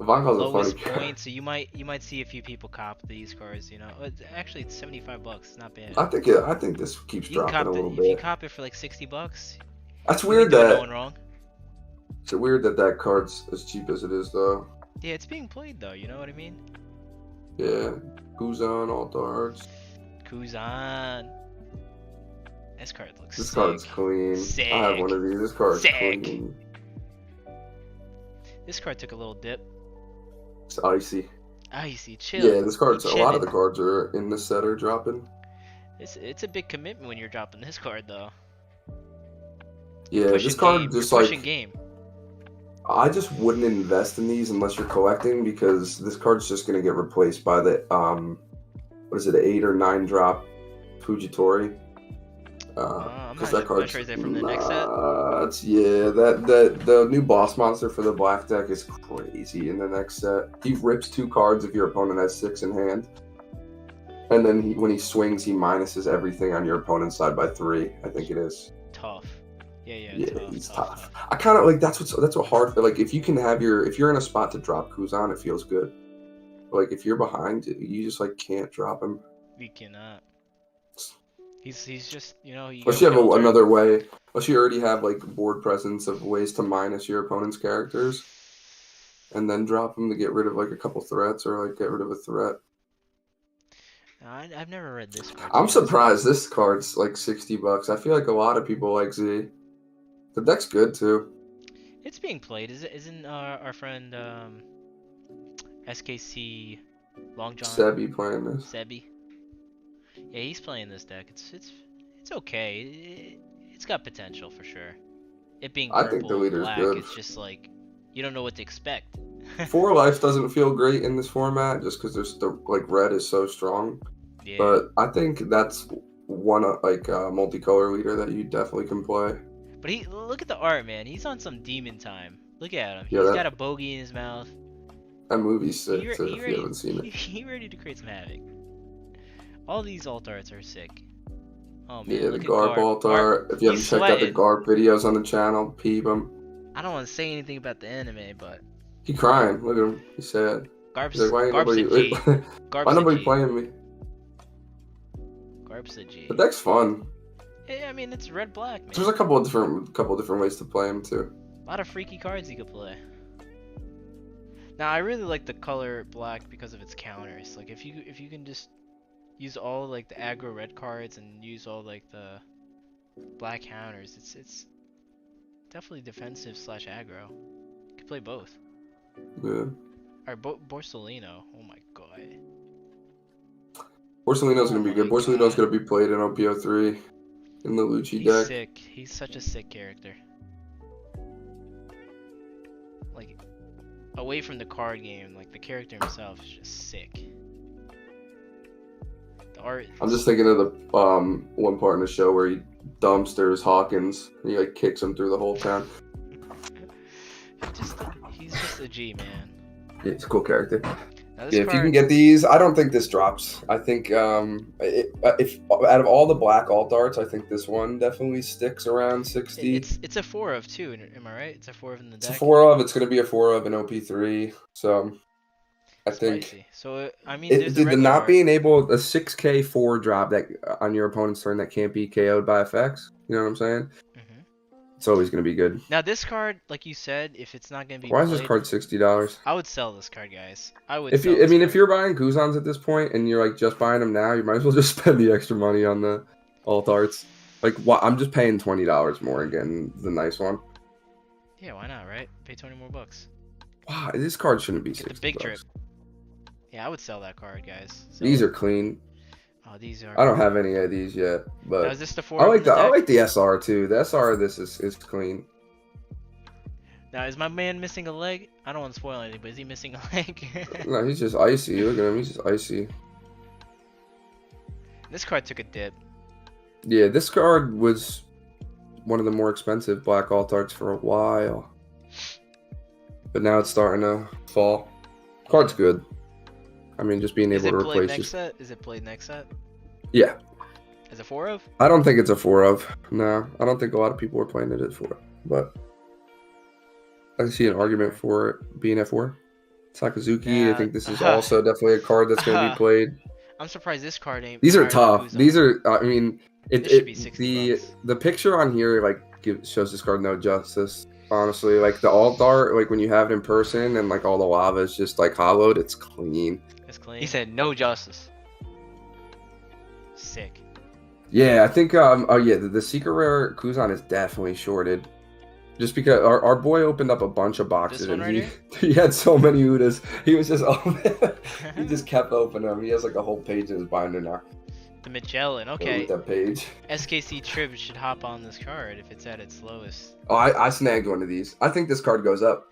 Von Gall's a funny lowest character. point, so you might see a few people cop these cards. You know, actually it's $75. It's not bad. I think this keeps You can dropping a cop it little if you bit. cop it for like $60. That's You ain't weird doing no that one wrong. it's weird that that card's as cheap as it is though. Yeah, it's being played though. You know what I mean? Yeah, Kuzan, all darts. Kuzan. This card looks This sick. card's clean. Sick. I have one of these. This card's Sick. clean. This card took a little dip. It's icy. Icy, chill. Yeah, this card's You a lot of chillin'. the cards are in the set are dropping. It's a big commitment when you're dropping this card though. Yeah, Pushing this card game. just You're pushing like game. I just wouldn't invest in these unless you're collecting because this card's just gonna get replaced by the what is it, 8 or 9 drop Fujitori. I'm Because not that card's sure. Is that from the next set? yeah, that the new boss monster for the black deck is crazy in the next set. He rips 2 cards if your opponent has 6 in hand. And then when he swings, he minuses everything on your opponent's side by 3, I think it is. Tough. Yeah, Yeah, tough, he's tough. tough. I kind of like that's what hard. Like if you can have if you're in a spot to drop Kuzan, it feels good. Like if you're behind, you just like can't drop him. We cannot. He's just you know. Unless you have another way. Unless you already have like board presence of ways to minus your opponent's characters, and then drop him to get rid of like a couple threats or like get rid of a threat. I've never read this card. I'm surprised this card's like $60. I feel like a lot of people like Z. The deck's good too. It's being played. Isn't our friend SKC Long John Sebi playing this. Sebi? Yeah, he's playing this deck. It's okay. It's got potential for sure. It being I purple think the and leader's black, good. it's just like you don't know what to expect. 4 life doesn't feel great in this format just because there's the like red is so strong. Yeah. But I think that's one like multicolor leader that you definitely can play. But look at the art, man. He's on some demon time. Look at him. Yeah, He's got a bogey in his mouth. That movie's sick He too, if you haven't seen it. He ready to create some havoc. All these alt arts are sick. Oh man, Yeah, the look at Garp alt art. If you haven't He's checked out the sweating. Garp videos on the channel, peep him. I don't want to say anything about the anime, but He crying. Look at him. He's sad. Garp's, He's like, why ain't Garp's a nobody, G. Garp's why a nobody G. playing me? Garp's a G. The deck's fun. Yeah, I mean it's red black, man. There's a couple of different ways to play him too. A lot of freaky cards you could play. Now I really like the color black because of its counters. Like if you can just use all like the aggro red cards and use all like the black counters, it's definitely defensive / aggro. You can play both. Yeah. Alright, Borsalino. Oh my god. Borsalino's gonna be Oh good. my Borsalino's God. gonna be played in OPO3 in the Lucci He's deck. sick. He's such a sick character. Like, away from the card game, like the character himself is just sick. The art. I'm just thinking of the one part in the show where he dumpsters Hawkins. And he like kicks him through the whole town. He's just a G, man. Yeah, he's a cool character. Now this Yeah, if you card, can get these, I don't think this drops. I think if out of all the black alt arts, I think this one definitely sticks around 60. it's a 4 of 2, am I right? It's a 4 of in the deck. It's a 4 of. It's going to be a 4 of in OP3. So I think Spicy. So I mean, there's the the regular not art. being able a 6K 4 drop that on your opponent's turn that can't be KO'd by effects. You know what I'm saying? Mhm. It's always going to be good. Now this card, like you said, if it's not gonna be Why is this played, card $60? I would sell this card, guys. I would. If sell you, I this mean, card. if you're buying Kuzans at this point and you're like just buying them now, you might as well just spend the extra money on the alt arts. Like, I'm just paying $20 more and getting the nice one. Yeah, why not, right? Pay 20 more bucks. Wow, this card shouldn't be Get the $60. big drip. Yeah, I would sell that card, guys. So, These are clean. Oh, these are. I don't have any of these yet, Now, but is this the 4 I of like in the the I deck? like the SR too. The SR of this is clean. Now, is my man missing a leg? I don't want to spoil anything, but is he missing a leg? No, he's just icy. Look at him. He's just icy. This card took a dip. Yeah, this card was one of the more expensive black alt arts for a while, but now it's starting to fall. Card's good. I mean, just being Is able it to played replace next just set? Is it played next set? yeah. Is it 4 of? I don't think it's a 4 of. No, I don't think a lot of people are playing it at 4, but I see an argument for it being at 4. Sakazuki, I Nah, think this is also definitely a card that's going to be played. I'm surprised this card ain't. These are higher than tough. Kuzan. These are, I mean, This should be 60 bucks. the picture on here like shows this card no justice. Honestly, like the alt art, like when you have it in person and like all the lava is just like hollowed, it's clean. It's clean. He said no justice. Sick. Yeah, I think oh yeah, the secret rare Kuzan is definitely shorted. Just because our boy opened up a bunch of boxes This one and right he had so many Udas. He was just he just kept opening them. He has like a whole page in his binder now. The Magellan. With Okay. that page. SKC Trib should hop on this card if it's at its lowest. Oh, I snagged one of these. I think this card goes up.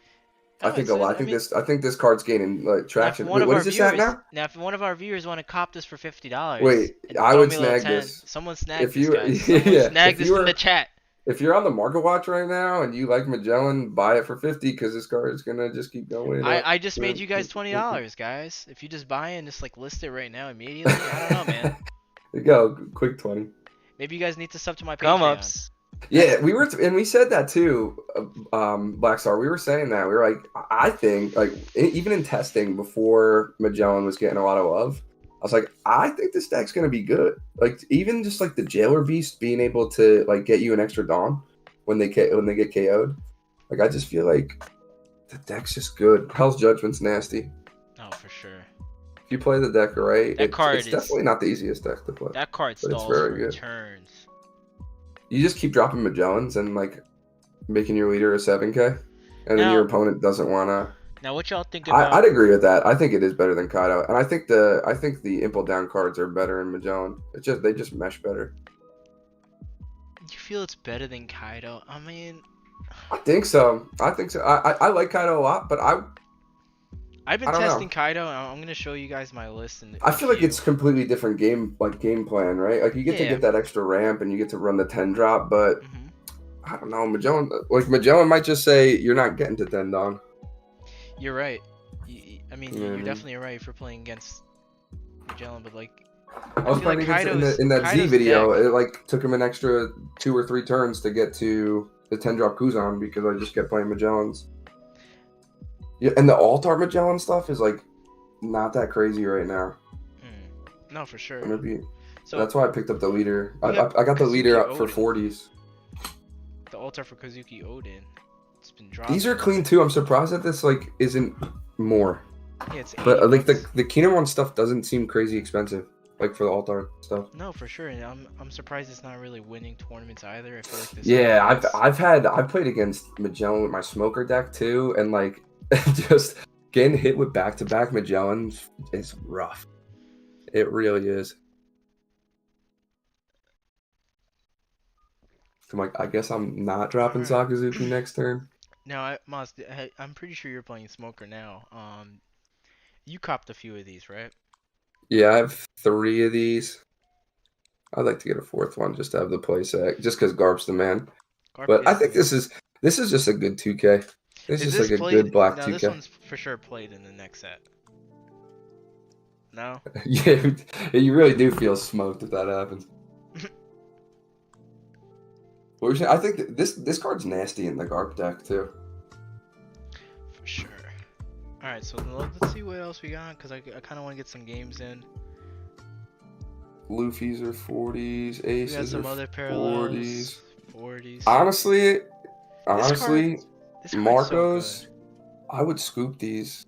I think a lot. I think this card's gaining like traction. Wait, what is this at now? Now, if one of our viewers want to cop this for $50, Wait, and I throw would me a little snag 10, this. Someone snag If this, you- guys. Someone yeah, snag if this you in were- the chat. If you're on the market watch right now and you like Magellan, buy it for 50 because this card is gonna just keep going. I just made you guys $20, guys. If you just buy it and just like list it right now immediately, I don't know, man. There you go, quick 20. Maybe you guys need to sub to my Patreon. Come ups. Yeah, we were, and we said that too, Black Star. We were saying that we were like, I think like even in testing before Magellan was getting a lot of love, I was like, I think this deck's gonna be good. Like even just like the Jailer Beast being able to like get you an extra Dawn when they get KO'd. Like I just feel like the deck's just good. Hell's Judgment's nasty. Oh, for sure. If you play the deck right, That card it's is- definitely not the easiest deck to play. That card But it's stalls very for good. turns. You just keep dropping Magellans and like making your leader a 7K, and then Now- your opponent doesn't wanna. Now, what y'all think about? I'd agree with that. I think it is better than Kaido, and I think the Impel Down cards are better in Magellan. They just mesh better. You feel it's better than Kaido? I mean, I think so. I like Kaido a lot, but I've been I don't know. testing Kaido, and I'm gonna show you guys my list. And I feel like it's completely different game plan, right? Like you get to Yeah. get that extra ramp and you get to run the 10 drop, but Mhm. I don't know. Magellan might just say you're not getting to 10 Dawn. You're right. I mean, you're Mhm. definitely right for playing against Magellan, but like, I was feel like playing against Kaido's- in that Z Kaido's video. deck- It like took him an extra 2 or 3 turns to get to the 10 drop Kuzan because I just kept playing Magellans. Yeah, and the alt art Magellan stuff is like not that crazy right now. no, for sure. I'm gonna be, So that's why I picked up the leader. I We got got the leader Kazuki up for Odin. 40s. the altar for Kazuki Odin, it's been dropped. These are clean too. I'm surprised that this like isn't more. Yeah, it's But 80 like bucks. the Kingdom One stuff doesn't seem crazy expensive. Like for the alt art stuff. No, for sure. And I'm surprised it's not really winning tournaments either. I feel like this. Yeah, is- I've played against Magellan with my smoker deck too, and like just getting hit with back-to-back Magellans is rough. It really is. So I'm like, I guess I'm not dropping Sakazuki next turn. Now, Maz, I'm pretty sure you're playing Smoker now. You copped a few of these, right? Yeah, I have 3 of these. I'd like to get a 4th one just to have the play set, just because Garb's the man. But I think this is just a good 2K. This is like a good black No, 2K. this one's for sure played in the next set. No? Yeah, you really do feel smoked if that happens. What were you saying? I think that this card's nasty in the Garp deck too. For sure. Alright, so let's see what else we got, because I kind of want to get some games in. Luffy's are 40s, We got Aces some are other parallels. 40s. 40s. Honestly, This card's Marcos, so good. I would scoop these.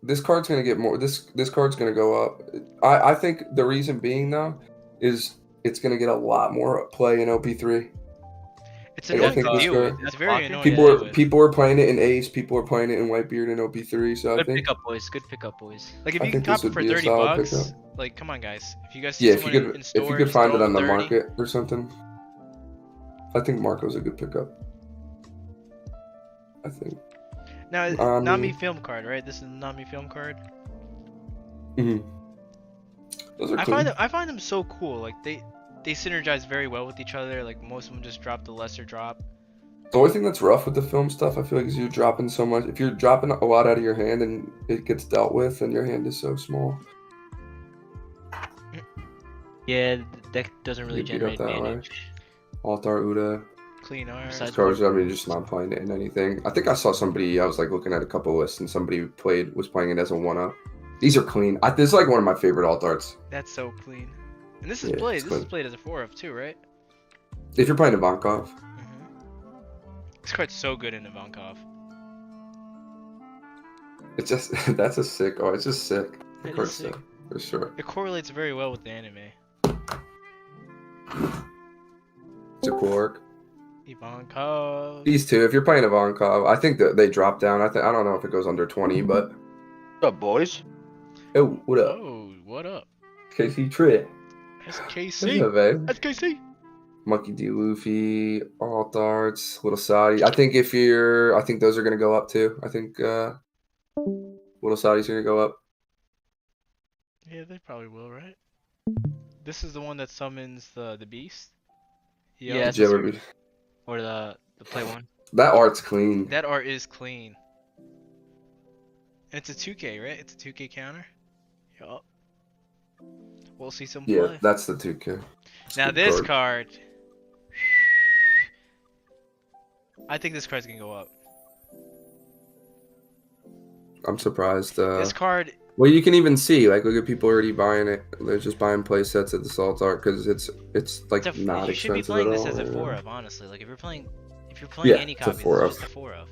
This card's gonna get more. This card's gonna go up. I think the reason being though is it's gonna get a lot more play in OP3. It's I annoying think to this deal card- with. It's very annoying to deal with. People are playing it in Ace. People are playing it in Whitebeard and OP3. So I Good think pickup, boys. Good pickup, boys. Like, if I you can think this cop it would for be a 30 solid bucks, pickup. like, come on, guys. If you guys see yeah, if someone you in could stores, find it throw on the 30. market or something, I think Marco's a good pickup. I think. Now, Um, Nami film card, right? This is a Nami film card. Mhm. Those are I clean. find them so cool. Like, they synergize very well with each other. Like, most of them just drop the lesser drop. The only thing that's rough with the film stuff, I feel like, is you're dropping so much. If you're dropping a lot out of your hand and it gets dealt with, and your hand is so small, Yeah, the deck doesn't really You beat up generate that way. damage. Altar Uda. Clean art. Besides- These cards, I mean, just not playing it in anything. I think I saw somebody. I was like looking at a couple lists, and somebody was playing it as a 1-up. These are clean. This is like one of my favorite alt arts. That's so clean. And this is Yeah, played. it's This is clean. played as a 4-up too, right? If you're playing Ivankov, This card's so good in Ivankov. it's just that's a sick. Oh, it's just sick. The It is card's sick. sick for sure. It correlates very well with the anime. It's a cool arc. Ivankov. These two, if you're playing Ivankov, I think that they drop down. I don't know if it goes under 20, but What up, boys? oh, what up, Oh, what up? KC Tritt? What's SKC. up, babe? SKC. Monkey D. Luffy, alt arts, Little Saudi. I think I think those are gonna go up too. I think Little Saudi's gonna go up. Yeah, they probably will, right? This is the one that summons the beast. Yeah, Yup. that's Did you the ever- Or the play one. That art's clean. That art is clean. And it's a 2K, right? It's a 2K counter. Yup. We'll see some Yeah, play. that's the 2K. It's a Now good this card. I think this card's gonna go up. I'm surprised. This card, Well, you can even see, like, look at people already buying it. They're just buying play sets at the alt art because it's like it's a, not you should be expensive playing at this all. as a yeah. 4 of, honestly. Like if you're playing Yeah, any it's a copy, 4 it's of. just a 4 of.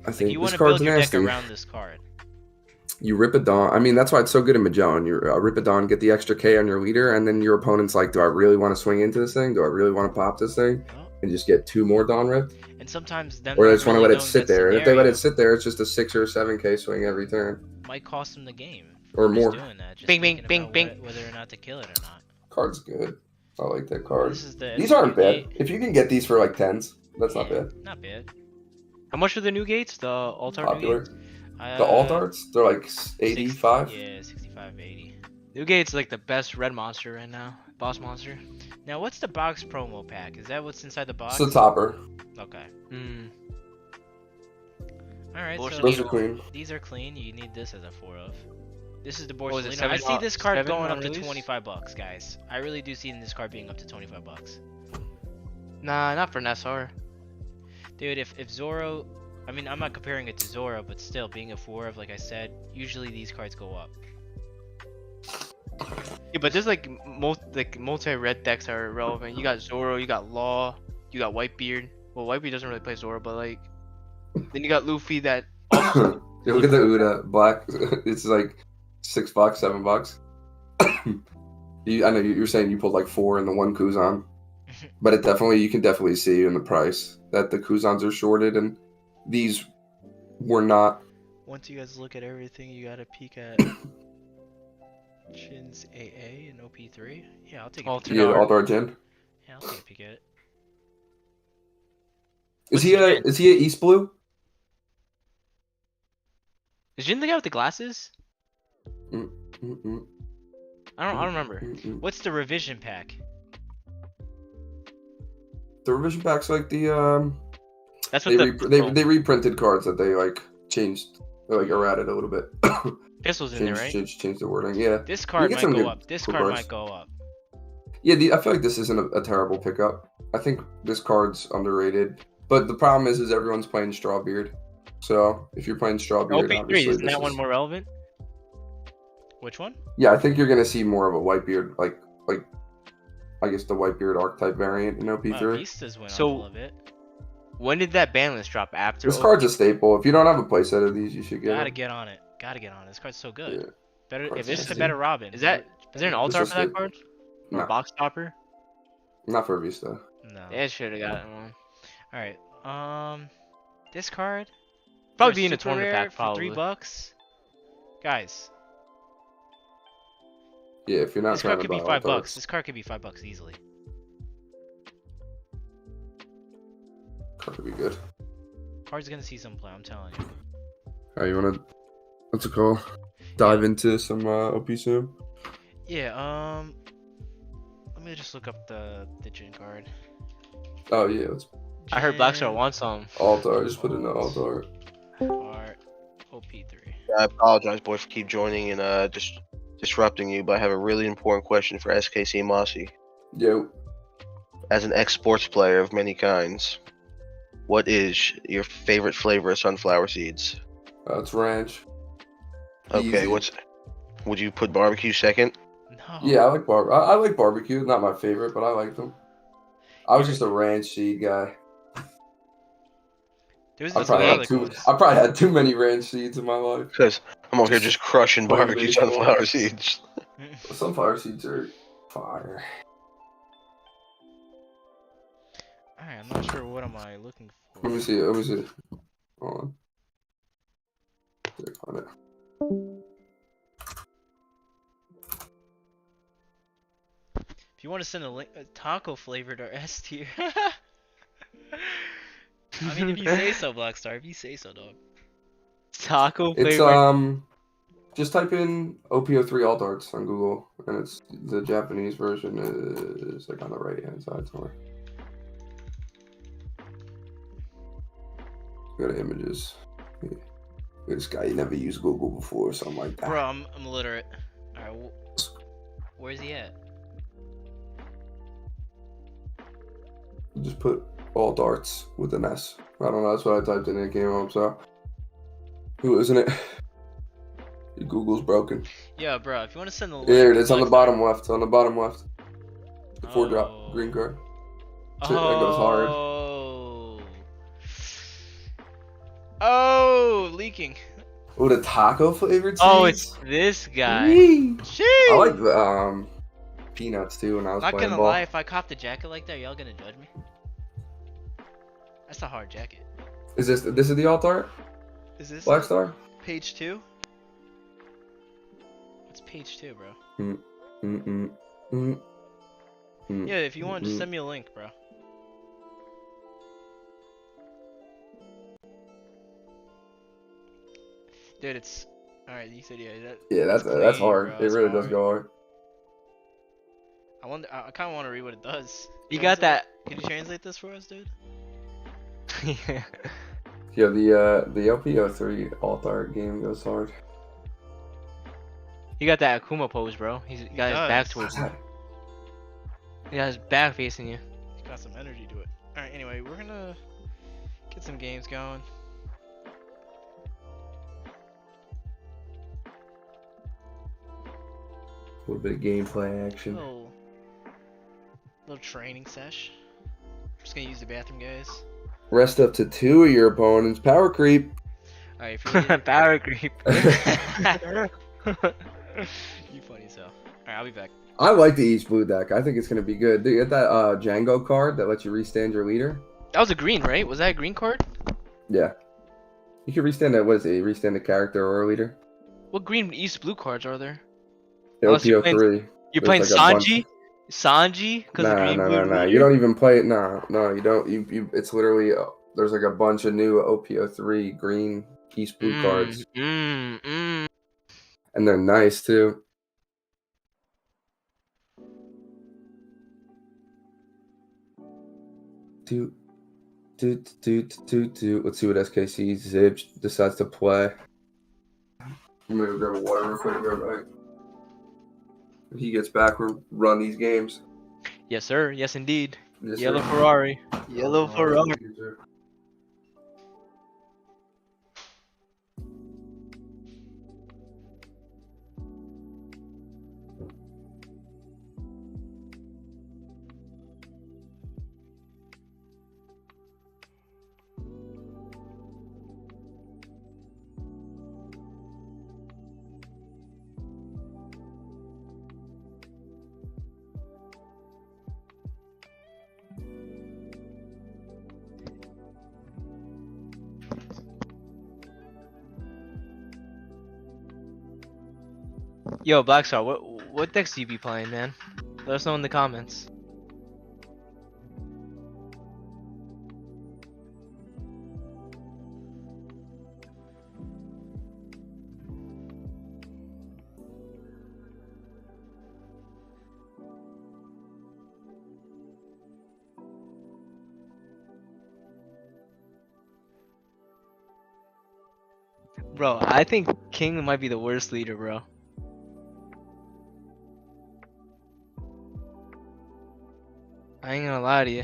I Like think you this want to card's build your nasty. deck around this card. You rip a Dawn. I mean, that's why it's so good in Magellan. You rip a Dawn, get the extra K on your leader, and then your opponent's like, do I really want to swing into this thing? Do I really want to pop this thing? Well, And just get 2 more Dawn ripped? and sometimes them Or they not just want to really let it knowing sit that there. And if they let scenario it sit there, it's just a 6 or 7K swing every turn. might cost them the game. Or for just more. Doing that, just Bing, bing, thinking bing, about bing. whether or not to kill it or not. Card's good. I like that card. This is the These aren't bad. SWG. If you can get these for like 10s, that's not Yeah, bad. Not bad. How much are the new gates? The altar new Popular. gates? The alt arts, they're like 85. Yeah, 65, 80. New gate's like the best red monster right now. Boss monster. Now, what's the box promo pack? Is that what's inside the box? It's the topper. Okay. Hmm. Alright, so Those are clean. these are clean. You need this as a 4 of. This is the What was it, Borsalino. I see this card 7 going on up to release? $25, guys. I really do see this card being up to $25. Nah, not for Nassar. Dude, if Zoro... I mean, I'm not comparing it to Zoro, but still, being a 4 of, like I said, usually these cards go up. Yeah, but there's like multi-red decks are relevant. You got Zoro, you got Law, you got Whitebeard. Well, Whitebeard doesn't really play Zoro, but like, then you got Luffy that. Yeah, look at the Uda black. It's like $6, $7. I know you're saying you pulled like 4 in the one Kuzan, but you can definitely see in the price that the Kuzans are shorted, and these were not. Once you guys look at everything, you gotta peek at Shin's AA and OP3. Yeah, I'll take a peek. Alternate. Yeah, the alt art Jin. Yeah, I'll take a peek at it. Is he a East Blue? Is Jin the guy with the glasses? Mm-mm, I don't remember. mm-mm. What's the revision pack? The revision pack's like the That's what they reprinted cards that they like changed, they like errated a little bit. pistol's in there, right? Changed the wording. Yeah, This card get might some go good up. This cool card cards. might go up. yeah. I feel like this isn't a terrible pickup. I think this card's underrated, but the problem is everyone's playing Strawbeard. So if you're playing Strawbeard, OP3, obviously isn't this that one is- more relevant? Which one? Yeah, I think you're gonna see more of a Whitebeard, like I guess the Whitebeard archetype variant in Wow, OP3. Vistas went So- up a little bit. When did that ban list drop? After This card's a staple. If you don't have a playset of these, you should get Gotta it. get on it. Gotta get on it. This card's so good. Yeah. Better. Card's If this is a nasty. better Robin. Is there an altar This for that is card? Or No. a box topper? Not for Vista. No. Yeah, should have got it. All right. This card. Probably for be in a super tournament rare pack, for probably. $3. Guys, Yeah, if you're not this trying card to could be buy $5. all cards. This card could be $5 easily. Card could be good. Card's gonna see some play. I'm telling you. Alright, you wanna what's it called? Dive into some OP soon? Yeah. Let me just look up the Jin card. Oh yeah, let's I heard Blackstar Jin wants some. altar. Just put it in the altar. Card OP3. I apologize, boys, for keep joining and just disrupting you, but I have a really important question for SKC Mossy. Yo. as an ex-sports player of many kinds, what is your favorite flavor of sunflower seeds? It's ranch. Okay, Easy. would you put barbecue second? No. Yeah, I like barbecue. Not my favorite, but I like them. I was You're- just a ranch seed guy. There's I these probably had garlic too. ones. I probably had too many ranch seeds in my life. Because I'm over here just crushing Playing barbecue baseball. sunflower seeds. Sunflower seeds are fire. Alright, I'm not sure what am I looking for. Let me see. Let me see. Hold on. See if I find it. If you want to send a link, taco flavored or S tier. I mean, if you say so, Blackstar. If you say so, dog. Taco It's flavor. just type in OPO3 alt arts on Google, and it's the Japanese version is like on the right hand side somewhere. Go to images. This guy never used Google before, something like that. Bro, I'm illiterate. Alright, where's he at? Just put alt arts with an S. I don't know. That's what I typed in. And it came up. So, who isn't it? Your Google's broken. Yeah, bro. If you want to send the link. There it is on the Blackstar. bottom left. On the bottom left. The 4-drop Oh. green card. Shit, that goes hard. Oh. Oh, leaking. Oh, the taco flavored seeds. Oh, it's this guy. Yee. Sheesh. I like the peanuts too when I was Not playing gonna ball. lie, if I copped a jacket like that, y'all gonna judge me? That's a hard jacket. Is this is the alt art? Is this Black Star? page 2? What's page 2, bro? Yeah, if you want, just send me a link, bro. Dude, it's alright. You said Yeah, that's clean, hard. bro, It that's really does hard. go hard. I wonder. I kind of want to read what it does. You got that? Can you translate this for us, dude? Yeah. Yeah, the LPO3 alt art game goes hard. You got that Akuma pose, bro. He's got his back does. towards you. He got his back facing you. It's got some energy to it. All right. Anyway, we're gonna get some games going. A little bit of gameplay action. Little training sesh. Just gonna use the bathroom, guys. Rest up to 2 of your opponents. Power creep. All right. If you need Power creep. you funny as hell. All right. I'll be back. I like the East Blue deck. I think it's gonna be good. Do you get that Django card that lets you restand your leader? That was a green, right? Was that a green card? Yeah. You can restand that. What is it? Restand a character or a leader. What green East blue cards are there? The Unless you're OPO3. You're playing There's like a bunch. Sanji? Sanji? Because of Nah, green no, blue no, no. leader? You don't even play it. No, you don't. You. It's literally there's like a bunch of new OPO3 green East Blue cards, and they're nice too. Do. Let's see what SKC Zib decides to play. I'm gonna go grab a water real quick. Right. When he gets back, we'll run these games. Yes, sir. Yes, indeed. Yes, Yellow sir. Ferrari. Yellow Ferrari. Yes, sir. Yo, Blackstar, what decks do you be playing, man? Let us know in the comments. Bro, I think King might be the worst leader, bro. I ain't gonna lie to you.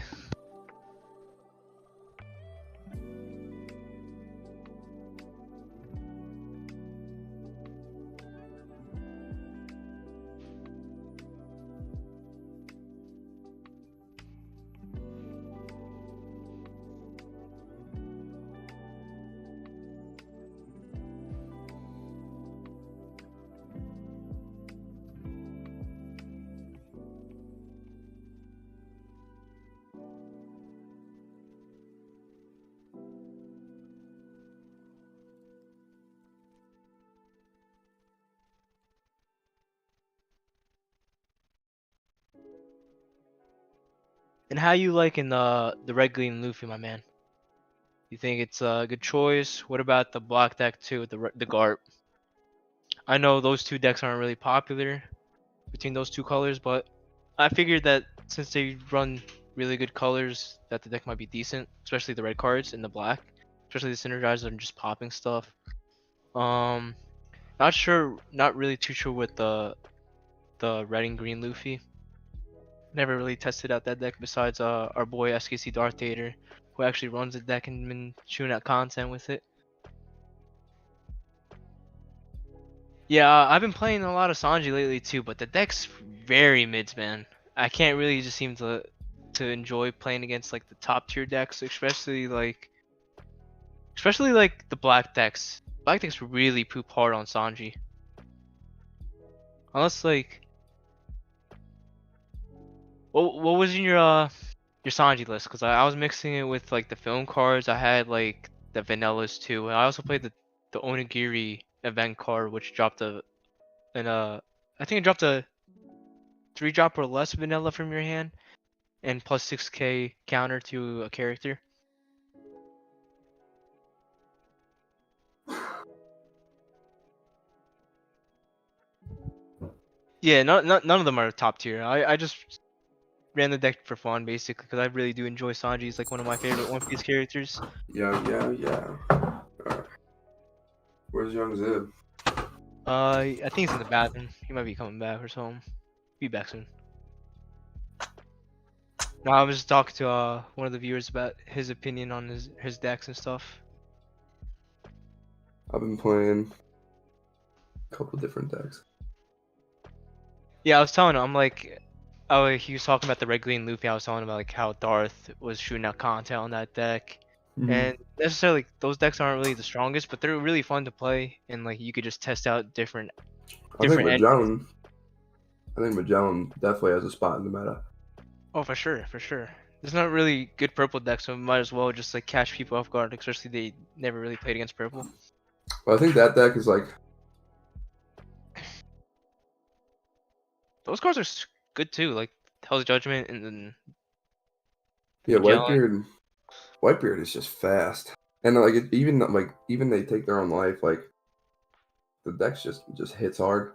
And how you liking the red green Luffy, my man? You think it's a good choice? What about the black deck too, with the Garp? I know those two decks aren't really popular between those two colors, but I figured that since they run really good colors, that the deck might be decent, especially the red cards and the black, especially the synergizers and just popping stuff. Um, not sure, not really too sure with the red and green Luffy. Never really tested out that deck besides our boy SKC Darth Vader, who actually runs the deck and been shooting out content with it. Yeah, I've been playing a lot of Sanji lately too, but the deck's very mids, man. I can't really just seem to enjoy playing against like the top tier decks, especially like the black decks. Black decks really poop hard on Sanji. Unless like, what was in your Sanji list? Cause I was mixing it with like the film cards. I had like the vanillas too, and I also played the Onigiri event card, which dropped I think it dropped a 3-drop or less vanilla from your hand, and plus 6k counter to a character. Yeah, none of them are top tier. I just ran the deck for fun basically because I really do enjoy Sanji. He's like one of my favorite One Piece characters. Yeah. Alright. Where's Young Zib? I think he's in the bathroom. He might be coming back or something. Be back soon. No, I was just talking to one of the viewers about his opinion on his decks and stuff. I've been playing a couple different decks. Yeah, I was telling him, I'm like, oh, he was talking about the red green Luffy. I was telling him about like how Darth was shooting out content on that deck, and necessarily those decks aren't really the strongest, but they're really fun to play, and like you could just test out different I think engines. Magellan definitely has a spot in the meta. Oh, for sure, for sure. There's not really good purple decks, so we might as well just like catch people off guard, especially they never really played against purple. But I think that deck is like, Those cards are good too, like Hell's Judgment and then yeah, Magellan. Whitebeard is just fast, and even they take their own life. Like the deck's just hits hard.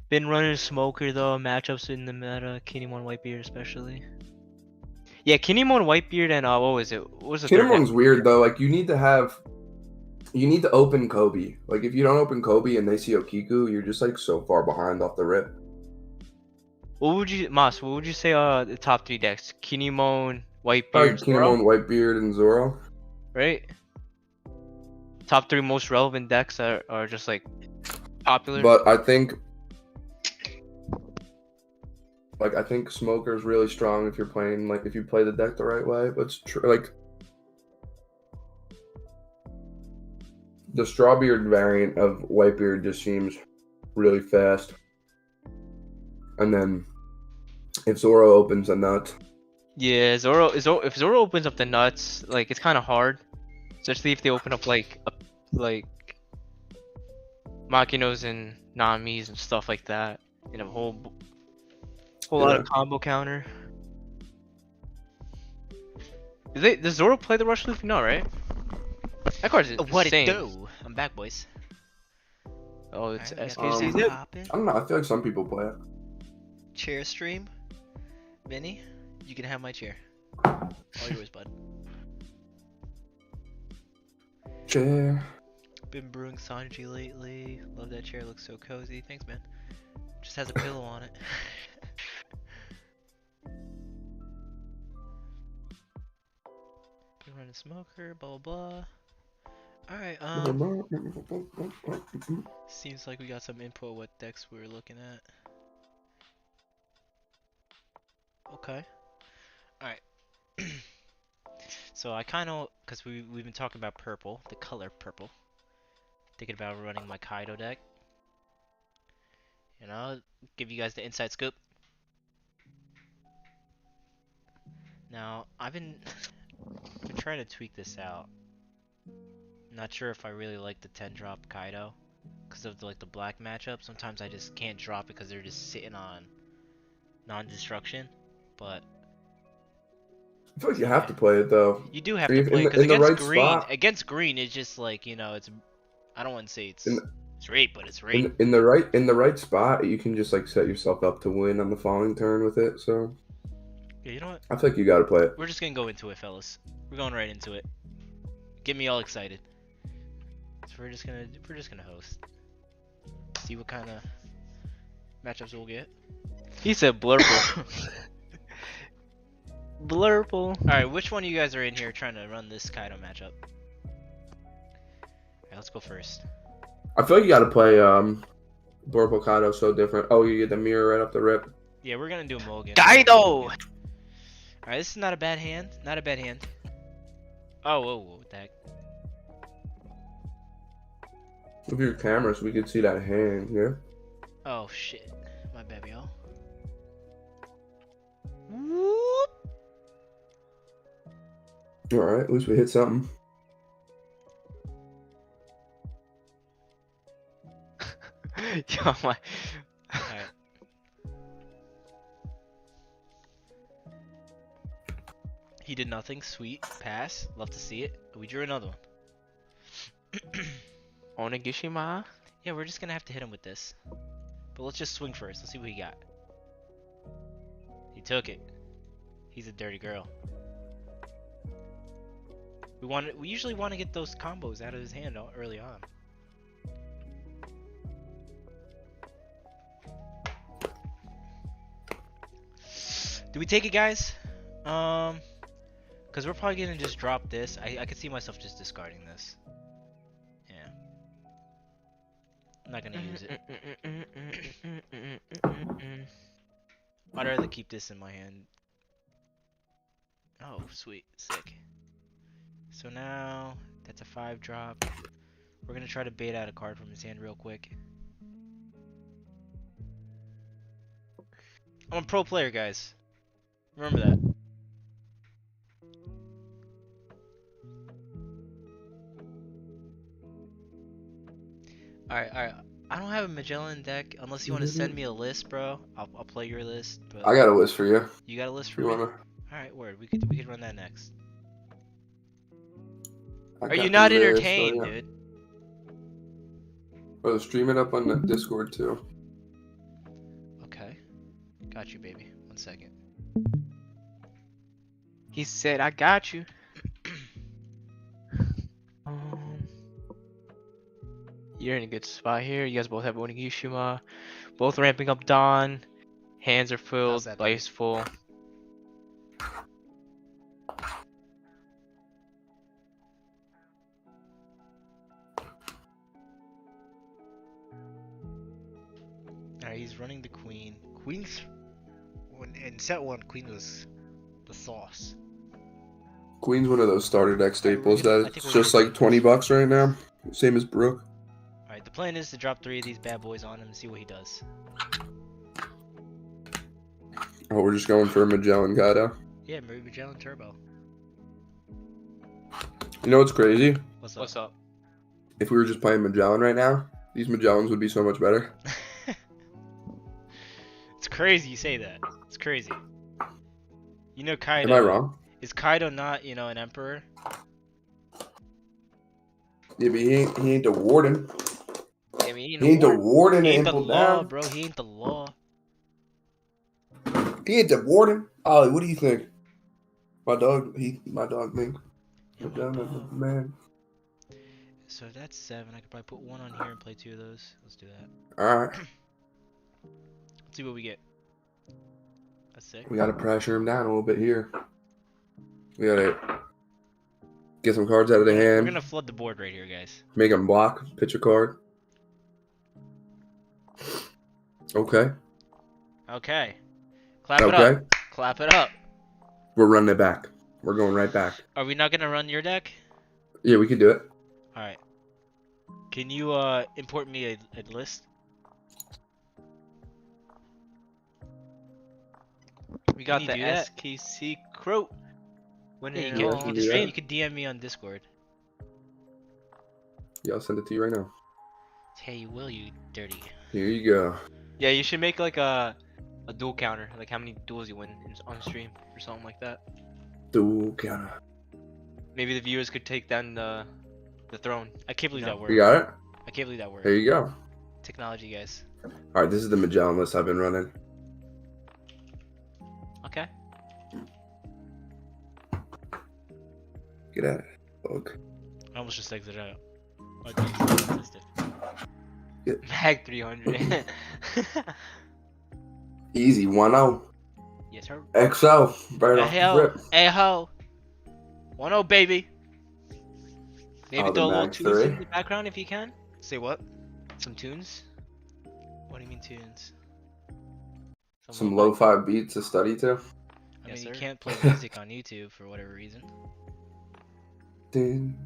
Been running Smoker though, matchups in the meta, Kinemon Whitebeard especially. Yeah, Kinemon Whitebeard and what was it? What was the third deck? Kinemon's weird though. Like you need to open Kobe. Like if you don't open Kobe and they see Okiku, you're just like so far behind off the rip. What would you say the top 3 decks? Kinemon, Like Whitebeard, Zoro? Kinemon, Whitebeard, and Zoro. Right? Top 3 most relevant decks are just like popular. But I think Smoker's really strong if you're playing if you play the deck the right way. But like the Strawbeard variant of Whitebeard just seems really fast. And then if Zoro opens a nut. Yeah, if Zoro opens up the nuts, like it's kind of hard, especially if they open up like Makinos and Namis and stuff like that, and a whole lot of combo counter. Does Zoro play the Rush Luffy? No, right? That card's What it insane. do? I'm back, boys. Oh, it's Alright, SKC. we got I don't know. I feel like some people play it. chair stream. Vinny, you can have my chair. All yours, bud. Chair. Been brewing Sanji lately. Love that chair. Looks so cozy. Thanks, man. Just has a pillow on it. Can run a smoker, blah blah blah. Alright, seems like we got some info what decks we were looking at. Okay. Alright. So I kinda, cause we've been talking about purple, the color purple. Thinking about running my Kaido deck. You know, give you guys the inside scoop. Now, I've been trying to tweak this out. Not sure if I really like the 10 drop Kaido because of the black matchup. Sometimes I just can't drop it because they're just sitting on non-destruction. But I feel like you have to play it though. you do have to play it because against green, it's just like, you know, it's, I don't want to say it's rape, but it's rape. In the right spot, you can just like set yourself up to win on the following turn with it. So yeah, you know what? I feel like you got to play it. We're just gonna go into it, fellas. We're going right into it. Get me all excited. So we're just gonna host. See what kind of matchups we'll get. He said blurple. Blurple. Alright, which one of you guys are in here trying to run this Kaido matchup? Alright, let's go first. I feel like you got to play Purple Kaido, so different. Oh, you get the mirror right up the rip. Yeah, we're gonna do a mulligan. Kaido! Alright, this is not a bad hand. Not a bad hand. Oh, whoa, that. With your camera, so we could see that hand. Yeah. Oh shit, my bad, y'all. Whoop. All right, at least we hit something. Yo, my. Alright. He did nothing. Sweet. Pass. Love to see it. We drew another one. Onigishima? Yeah, we're just gonna have to hit him with this. But let's just swing first. Let's see what he got. He took it. He's a dirty girl. We usually want to get those combos out of his hand early on. Do we take it, guys? Because we're probably gonna just drop this. I could see myself just discarding this. Yeah. I'm not gonna use it. I'd rather keep this in my hand. Oh, sweet. Sick. So now, that's a 5 drop. We're gonna try to bait out a card from his hand real quick. I'm a pro player, guys. Remember that. Alright. I don't have a Magellan deck unless you want to send me a list, bro. I'll play your list. But I got a list for you. You got a list for You me? wanna? Alright, word. We could run that next. I Are got you the not list for entertained, you. dude? Bro, stream it up on the Discord too. Okay. Got you, baby. 1 second. He said, I got you. You're in a good spot here. You guys both have Onigishima. Both ramping up Dawn. Hands are How's filled. that, Dice full. Alright, he's running the queen. Queen's... In set 1, queen was the sauce. Queen's one of those starter deck staples I that's think we're just gonna like do $20 right now. Same as Brook. Alright, the plan is to drop 3 of these bad boys on him and see what he does. Oh, we're just going for a Magellan Kaido. Yeah, Magellan Turbo. You know what's crazy? What's up? If we were just playing Magellan right now, these Magellans would be so much better. It's crazy you say that. It's crazy. You know Kaido. Am I wrong? Is Kaido not, you know, an emperor? Yeah, but he ain't the warden. I mean, He ain't the warden He to ain't the impel law, down. bro. He ain't the law. He ain't the warden. Ollie, what do you think? My dog Mink. Yeah, Put down that man. So that's 7. I could probably put 1 on here and play 2 of those. Let's do that. Alright. see what we get. That's sick. We gotta pressure him down a little bit here. We gotta get some cards out of the We're hand. gonna flood the board right here, guys. Make him block. Pitch a card. Okay. Okay. Clap it Okay. up. Clap it up. We're running it back. We're going right back. Are we not gonna run your deck? Yeah, we can do it. All right. Can you import me a list? We got you the do that? SKC Croat. Yeah, you Yeah, can, I you can can do just that. you can DM me on Discord. Yeah, I'll send it to you right now. Hey, you will, you dirty. Here you go. Yeah, you should make like a duel counter, like how many duels you win on stream or something like that. Dual counter. Maybe the viewers could take down the throne. I can't believe No. that word. You got it? I can't believe that word. There you go. Technology, guys. Alright, this is the Magellan list I've been running. Okay. Get at it. Bug. I almost just exited out. Oh, geez, it existed. Mag 300. Easy 1-0. Yes, sir. XO. Right off Hey the ho, rip. hey ho. 1-0, baby. Maybe Oh, the throw a little Mag tunes 3? in the background if you can. Say what? Some tunes. What do you mean tunes? Some lo-fi? lo-fi beats to study to. I Yes, mean, sir. you can't play music on YouTube for whatever reason. Dun,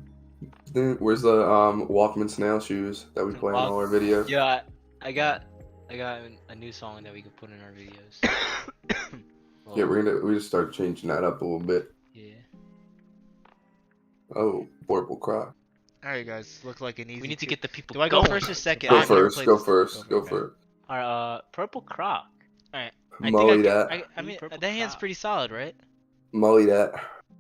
dun. Where's the Walkman snail shoes that we play in all our videos? Yeah, I got a new song that we could put in our videos. Yeah, we just start changing that up a little bit. Yeah. Oh, Purple Cry. Alright, guys. Look like an easy. We need to get the people. Do I go going. first or second? Go I've never first. played Go this- first. Go okay. first. Our Purple Croc. I Mully think that. I mean, Purple that hand's crop. pretty solid, right? Mully that.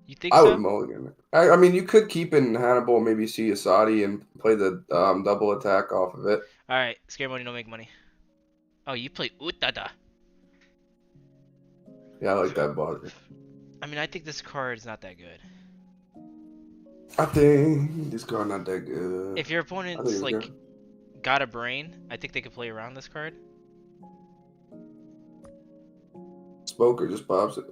You think I so? would mulligan it. I mean, you could keep in Hannibal, maybe see Asadi and play the double attack off of it. Alright, scare money, don't make money. Oh, you play Utada. Yeah, I like that bugger. I mean, I think this card is not that good. I think this card not that good. If your I think opponent's it's like good. got a brain, I think they could play around this card. Spoker just pops it.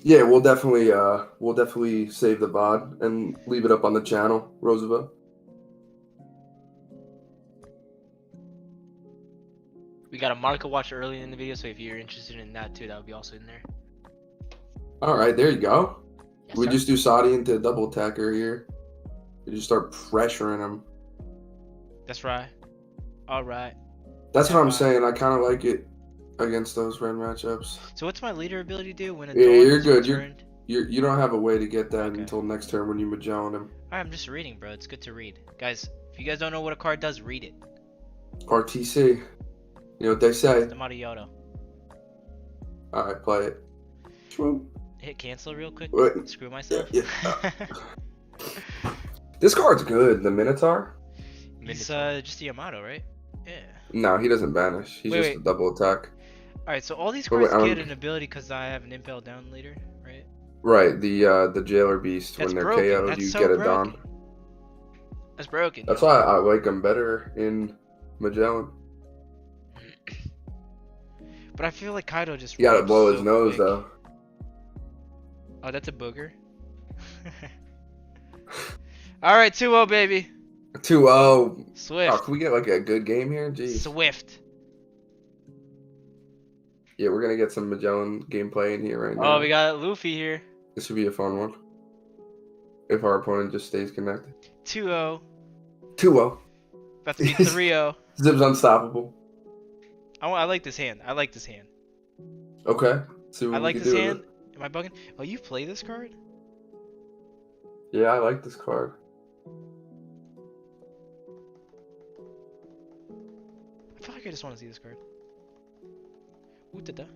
Yeah, we'll definitely save the VOD and leave it up on the channel, Roosevelt. We got a market watch early in the video, so if you're interested in that too, that would be also in there. All right, there you go. Yes, We sir. just do Sadi into double attacker here. We just start pressuring him. That's right. Alright. That's what I'm Right. saying. I kind of like it against those red matchups. So what's my leader ability do when a Yeah, dawn you're is good. You're- returned? You don't have a way to get that Okay. until next turn when you Magellan him. Alright, I'm just reading, bro. It's good to read. Guys, if you guys don't know what a card does, read it. RTC. You know what they say. The Mariota. All right, play it. Shmoo. Hit cancel real quick. Wait. Screw myself. Yeah. This card's good. The Minotaur? He's just the Yamato, right? Yeah. No, he doesn't banish. He's just Wait. a double attack. Alright, so all these Wait, cards wait, get an ability because I have an impale down later, right? Right, the jailer beast, That's when they're broken. KO'd, That's you so get it broken. done. That's broken. That's yo. why I like him better in Magellan. But I feel like Kaido just. You gotta rips blow his so nose, quick. though. Oh, that's a booger. Alright, 2-0, baby. 2-0. Oh, Swift. can we get like a good game here? Jeez. Swift. Yeah, we're gonna get some Magellan gameplay in here right now. Oh, we got Luffy here. This should be a fun one. If our opponent just stays connected. 2-0. 2-0. About to be 3-0. Zib's unstoppable. I like this hand. I like this hand. Okay. See what I we like can this do with hand. it. Am I bugging? Oh, you play this card? Yeah, I like this card. I feel like I just want to see this card. Utada.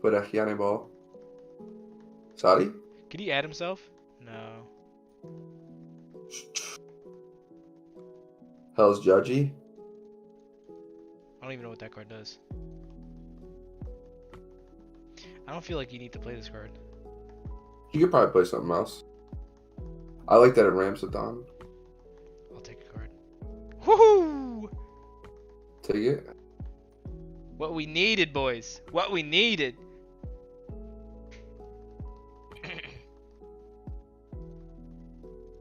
Put a Hyane ball. Sadi? Can he add himself? No. Hell's Judgy? I don't even know what that card does. I don't feel like you need to play this card. You could probably play something else. I like that it ramps it down. I'll take a card. Woohoo! Take it. What we needed, boys. What we needed.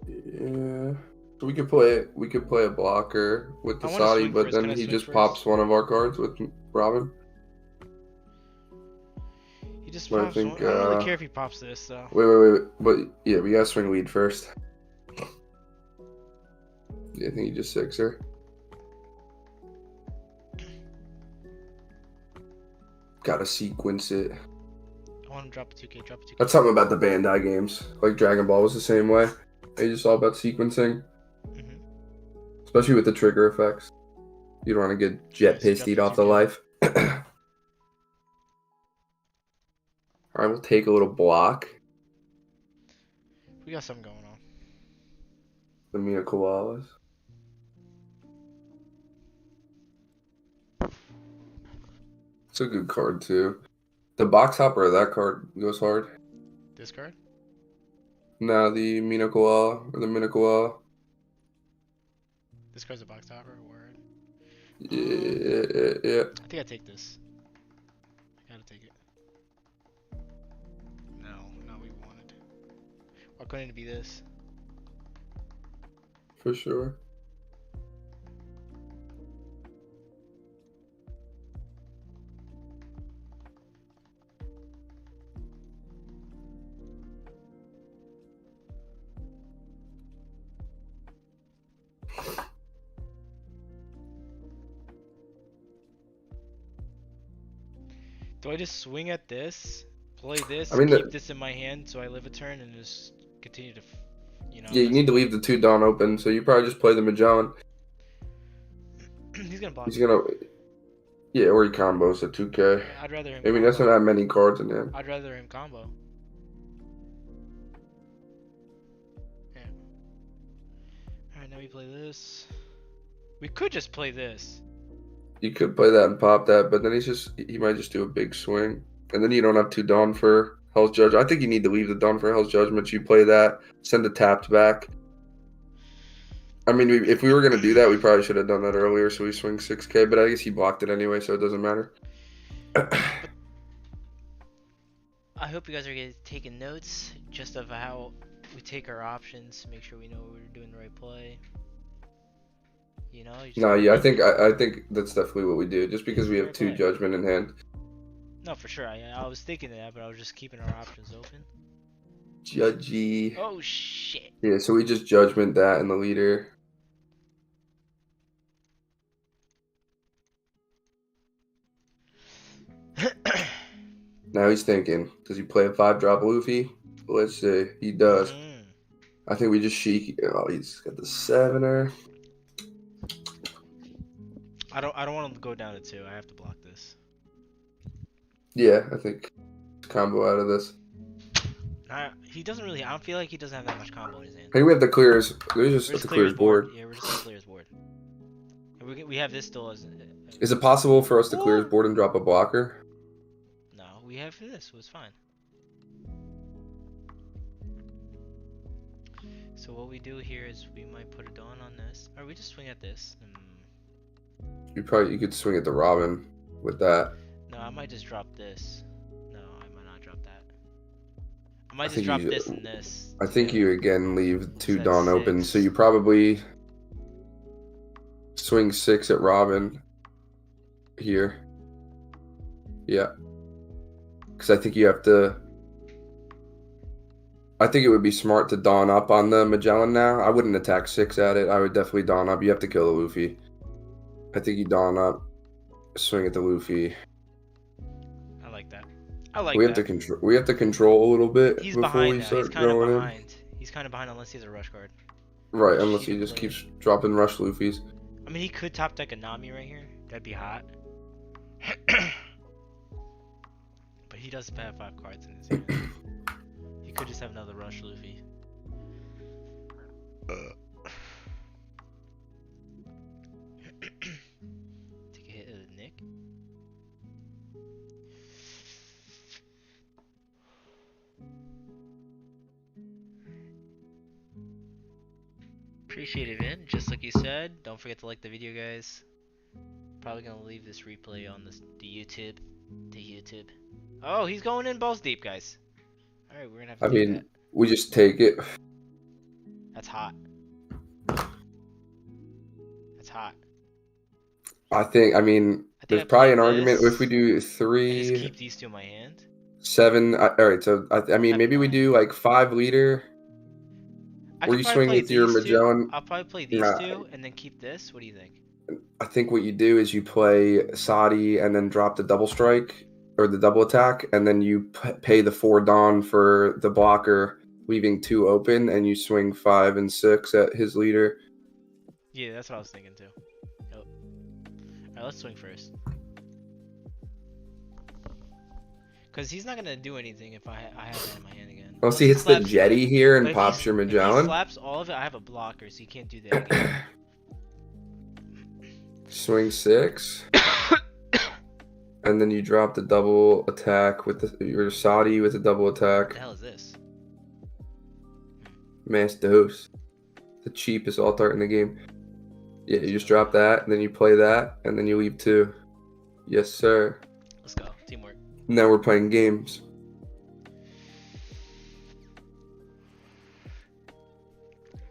Yeah. So we could play a blocker with the I wanna Saudi, swing but first. then Can I he swing just first? pops one of our cards with Robin. He just But I pops think one. I don't really care if he pops this, though. wait. But yeah, we gotta swing lead first. Yeah, I think he just sixer. Gotta sequence it. I want to drop a 2K. Drop a 2K. That's something about the Bandai games. Like Dragon Ball was the same way. They just all about sequencing, Mhm. especially with the trigger effects. You don't want to get jet Yeah, so drop pasted the off the 2K. life. All right, we'll take a little block. We got something going on. The Mina Koalas. It's a good card too. The box hopper of that card goes hard. This card? Now the Mina Koala or the Mina Koala. This card's a box topper. Word. Yeah. I think I take this. I gotta take it. No, not what we wanted. Why couldn't it be this? For sure. Do I just swing at this, play this, I mean, keep this in my hand so I live a turn, and just continue to, Yeah, you need to leave the 2 Dawn open, so you probably just play the Magellan. He's gonna block. He's gonna, yeah, or he combos at 2K. I'd rather him. I mean, that's not that many cards in him. I'd rather him combo. Yeah. Alright, now we play this. We could just play this. You could play that and pop that, but then he might just do a big swing, and then you don't have 2 Dawn for Hell's Judge. I think you need to leave the Dawn for Hell's Judgment. You play that, send the tapped back. I mean, if we were gonna do that, we probably should have done that earlier. So we swing 6K, but I guess he blocked it anyway, so it doesn't matter. I hope you guys are taking notes just of how we take our options, make sure we know we're doing the right play. You know? You just No, yeah, I think that's definitely what we do. Just because we have Fair 2 play. Judgment in hand. No, for sure. I was thinking that, but I was just keeping our options open. Judgy. Oh shit. Yeah, so we just Judgment that in the leader. Now he's thinking, does he play a 5-drop Luffy? Let's see. He does. Mhm. I think we just Sheik. Oh, he's got the 7er. I don't want to go down to 2. I have to block this. Yeah, I think combo out of this. He doesn't really. I don't feel like he doesn't have that much combo in his hand. I think we have the clears. We just We're have just to clear clear his his board. Yeah, we're just gonna clear his board. And we have this still as. Is it possible for us to clear his board and drop a blocker? No, we have this. So it's fine. So what we do here is we might put a Dawn on this, or we just swing at this. You could swing at the Robin with that. No, I might just drop this. No, I might not drop that. I might just think drop you- this and this. I think you again leave 2 That's Dawn open, 6. so you probably swing 6 at Robin here. Yeah. Because I think you have to. I think it would be smart to Dawn up on the Magellan now. I wouldn't attack 6 at it. I would definitely Dawn up. You have to kill the Luffy. I think you Dawn up, swing at the Luffy. I like that. I like we that. have to control. We have to control a little bit He's before behind we now. start He's kind of going in. behind. He's kind of behind unless he has a rush card. Right, Which unless he he can just play. keeps dropping rush Luffy's. I mean, he could top deck a Nami right here. That'd be hot. But he does have 5 cards in his hand. He could just have another rush Luffy. Take a hit of the Nick. Appreciate it, Vin. Just like you said, don't forget to like the video, guys. probably gonna leave this replay on the YouTube. The YouTube. Oh, he's going in balls deep, guys. All right, we're gonna have to I take mean, that. we just take it. That's hot. That's hot. I mean, I think there's I probably play an argument if we this do and just 3, keep these two in my hand. 7. All right, so I mean, have maybe we 9. do like 5 liter. I Where could you probably swing play with your these two. Magellan. I'll probably play these Nah, two and then keep this. What do you think? I think what you do is you play Sadi and then drop the double strike or the double attack, and then you pay the 4 Dawn for the blocker, leaving 2 open, and you swing 5 and 6 at his leader. Yeah, that's what I was thinking too. Yep. Alright, let's swing first. Because he's not gonna do anything if I have that in my hand again. Unless he hits the slaps- jetty here but and if pops your If he Magellan. slaps all of it, I have a blocker, so he can't do that again. Swing 6. And then you drop the double attack with your Sadi with the double What attack. the hell is this? Mass dose. The cheapest alt art in the game. Yeah, you just drop that, and then you play that, and then you leave 2. Yes, sir. Let's go. Teamwork. Now we're playing games.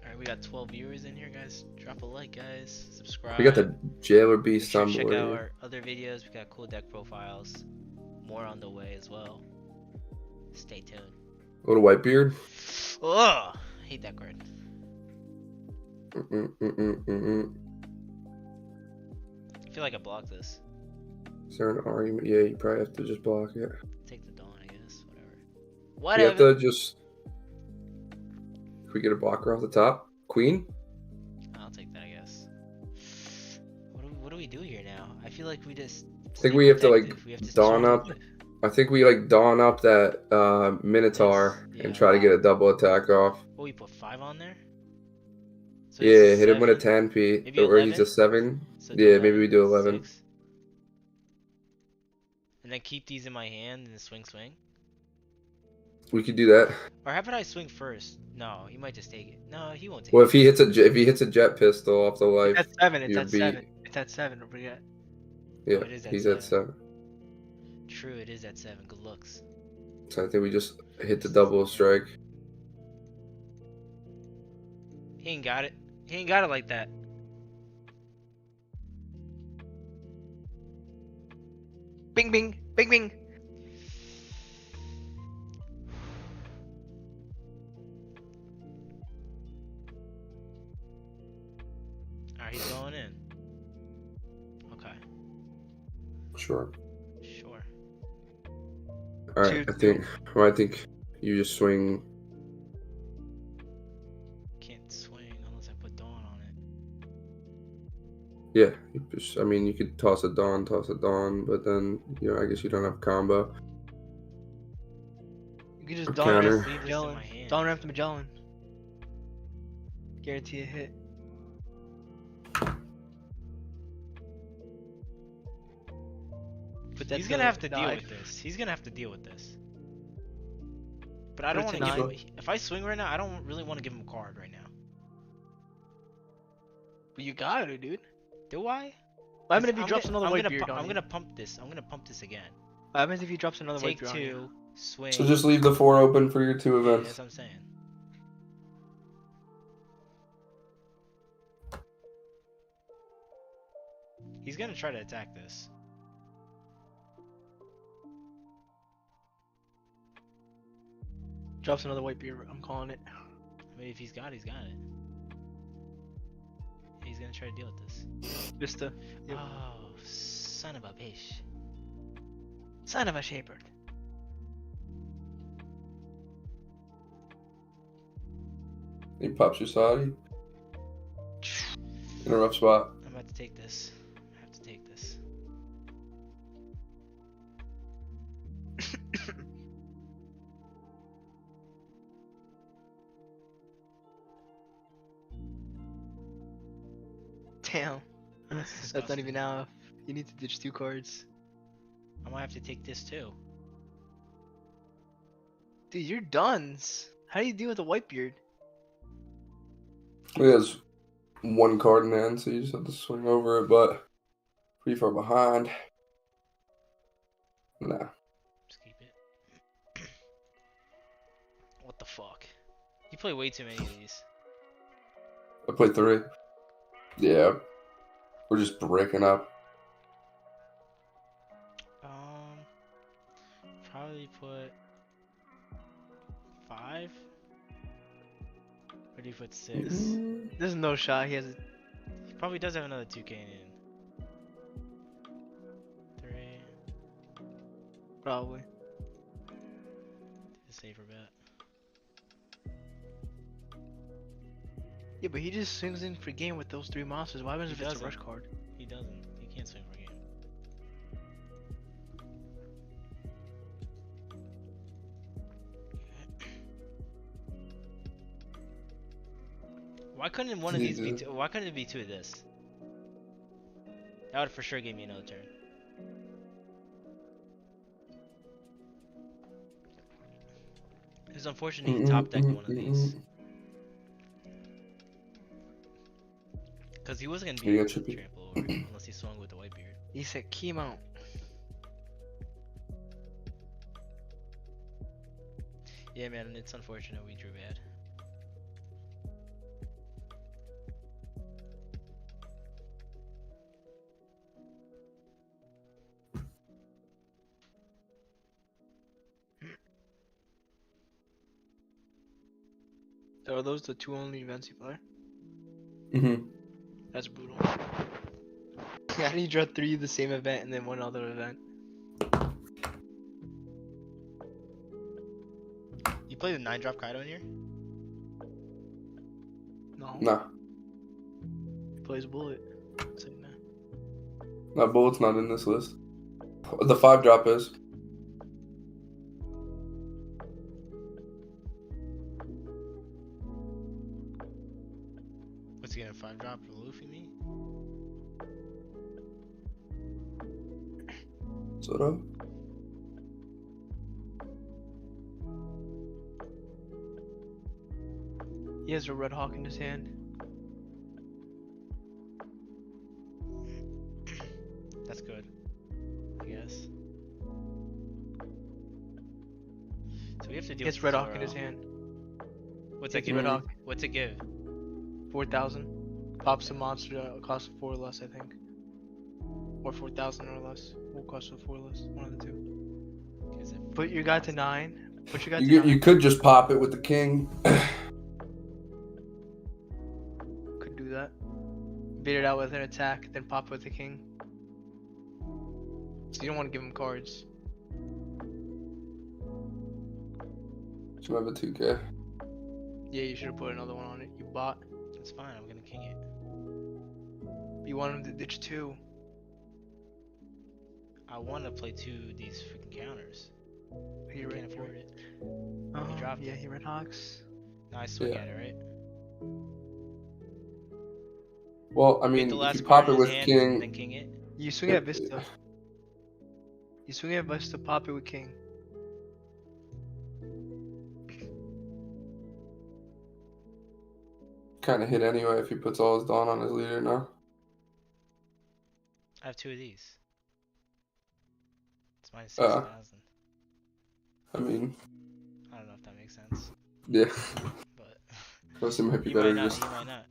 Alright, we got 12 viewers in here, guys. Drop a like, guys. Subscribe. We got the Jailer Make Beast sure on to check board. out here. our other videos. We got cool deck profiles. More on the way as well. Stay tuned. Little Whitebeard. Ugh! I hate that card. I feel like I blocked this. Is there an argument? Yeah, you probably have to just block it. Take the dawn, I guess. You Whatever. have to just. If we get a blocker off the top, Queen. I'll take that, I guess. What do we do here now? I feel like we just. I think stay we have to protective. like We have to dawn stay up. protective. I think we like dawn up that Minotaur Yes, and yeah. try to get a double attack off. Oh, we put 5 on there? So Yeah, he's hit him with a 7, 10p. maybe Or he's 11? a 7. so do Yeah, maybe we do 11, 11. 6. And then keep these in my hand and swing. We could do that. Or how about I swing first? No, he might just take it. No, he won't take Well, it. if he hits a jet pistol off the life, It's at 7. It's you're at beat. 7. It's at 7. Don't forget. Yeah, it is at he's at 7. 7. True, it is at 7. Good looks. So I think we just hit the double strike. He ain't got it. He ain't got it like that. Bing, bing, bing, bing. Alright, he's going in. Okay, Sure. sure. All right. I think you just swing. Can't swing unless I put dawn on it. Yeah. I mean, you could toss a dawn, but then I guess you don't have combo. You can just Or dawn counter. ramp Leave this in Magellan. my hand. Dawn ramp the Magellan. Guarantee a hit. Put that He's to gonna the have to deal die. with this. He's gonna have to deal with this. But I Put don't it want to to 9. give him. If I swing right now, I don't really want to give him a card right now. But you got it, dude. Do I? What happens if he I'm drops gonna- another I'm white gonna beard pu- on I'm you? gonna pump this. I'm gonna pump this again. What happens if he drops another white Take beard on you? 2, swing. So just leave the 4 open for your 2 Yeah, events. that's what I'm saying. He's gonna try to attack this. Drops another white beard. I'm calling it. I mean, if he's got it, he's got it. He's gonna try to deal with this. Vista. Yep. Oh, son of a bitch. Son of a shepherd. He pops your Saudi. In a rough spot. I'm about to take this. I have to take this. Damn. That's That's not disgusting. even enough. You need to ditch 2 cards. I might have to take this too. Dude, you're duns. How do you deal with a white beard? He has 1 card in hand, so you just have to swing over it. But Pretty far behind. Nah. Just keep it. What the fuck? You play way too many of these. I played 3. Yeah. We're just breaking up. Probably put 5. Or do you put 6? Mm, There's no shot. He has. He probably does have another 2K in. 3. Probably. A safer bet. Yeah, but he just swings in for game with those 3 monsters. Why happens He if it's a doesn't. rush card? He doesn't. He can't swing for game. Why couldn't one of these be? Why couldn't it be 2 of this? That would for sure give me another turn. It's unfortunate he top decked one of these. Because he wasn't going to be Yeah, able it to should be. trample over unless he swung with the white beard. He said key mount. Yeah, man, it's unfortunate we drew bad. Are those the 2 only events you play? Mm-hmm. That's brutal. How do you draw 3 of the same event and then 1 other event? You play the 9-drop Kaido in here? No. Nah. He plays bullet. So, nah. That bullet's not in this list. The 5-drop is. What's he gonna 5-drop for Luffy me? Zoro? He has a red hawk in his hand. That's good. I guess. So we have to He deal has with red hawk in Zoro. his hand. What's He that has give? red hawk. What's it give? 4,000. Pops a monster that costs 4 or less, I think. Or 4,000 or less. Will cost 4 or less. One of the 2. Is it Put your guy to 9. Put your guy You to 9. you could just pop it with the king. Could do that. Bait it out with an attack, then pop with the king. So you don't want to give him cards. Should have a 2K. Yeah, you should have put another one on it. You bought. It's fine. I'm gonna king it. You want him to ditch 2. I want to play 2 of these freaking counters. I You're can't right. afford it. He dropped yeah, it. he red hawks. Now I swing Yeah. at it, right? Well, I Get mean, the if last you card pop in it his with hand, king, then king it. You swing at Vista. You swing at Vista, pop it with king. kind of hit anyway if he puts all his Dawn on his leader now. I have 2 of these. It's minus Uh. 6,000. I mean, I don't know if that makes sense, yeah. but Plus, it might be you better might to not. just You might not.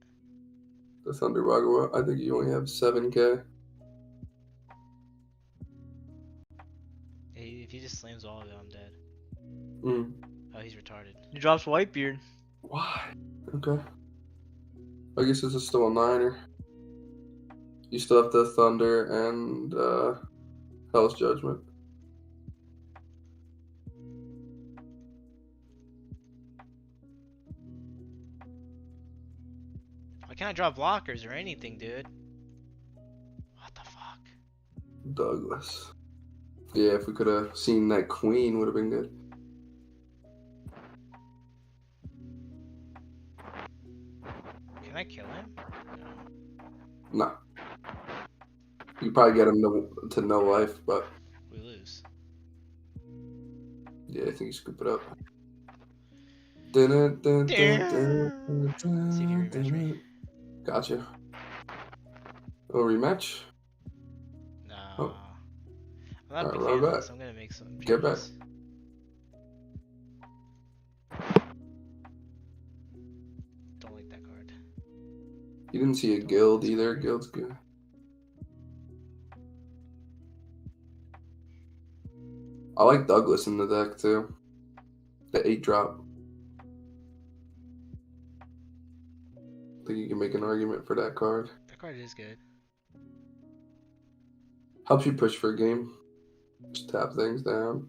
the Thunder Bagua. I think you only have 7K. If he just slams all of it, I'm dead. Mm. Oh, he's retarded. He drops Whitebeard. Why? Okay. I guess this is still a 9er. You still have the Thunder and Hell's Judgment. Why can't I draw blockers or anything, dude? What the fuck? Douglas. Yeah, if we could have seen that queen, would have been good. Can I kill him? No. Nah. You probably get him to no life, but We lose. yeah, I think you scoop it up. See if you rematch me. Gotcha. A rematch? Oh. I'm not a big Alright, fan run of back. this. I'm gonna make some Get back. changes. Don't like that card. You didn't see a guild either. Guild's good. I like Douglas in the deck too. The 8-drop. I think you can make an argument for that card. That card is good. Helps you push for a game. Just tap things down.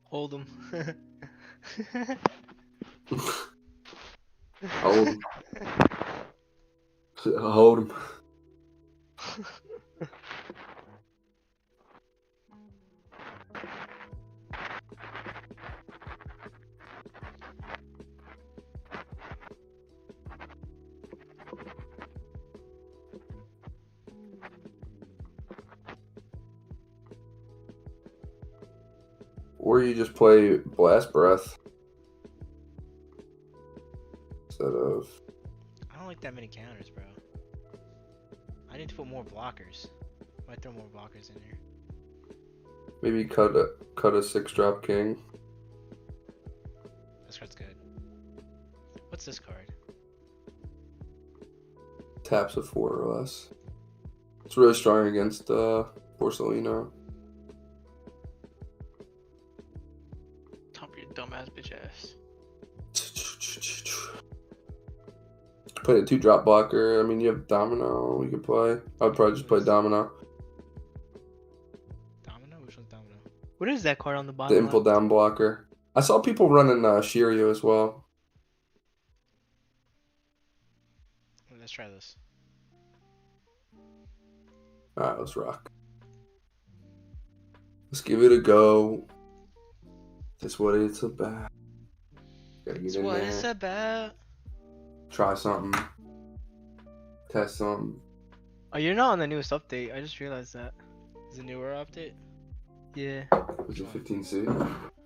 Hold him. Hold him. Hold him. Or you just play Blast Breath instead of. I don't like that many counters, bro. I need to put more blockers. Might throw more blockers in there. Maybe cut a 6-drop king. This card's good. What's this card? Taps a 4 or less. It's really strong against Porcelino. Top of your dumbass bitch ass. Play a 2-drop blocker. I mean, you have Domino. We could play. I'd probably just play Domino. Domino? Which one's Domino? What is that card on the The bottom? Impel Down blocker. I saw people running Shiryu as well. Let's try this. Alright, let's rock. Let's give it a go. That's what it's about. Gotta get That's in what there. it's about. Try something. Test something. Oh, you're not on the newest update. I just realized that. Is it a newer update? Yeah. Was it 15C?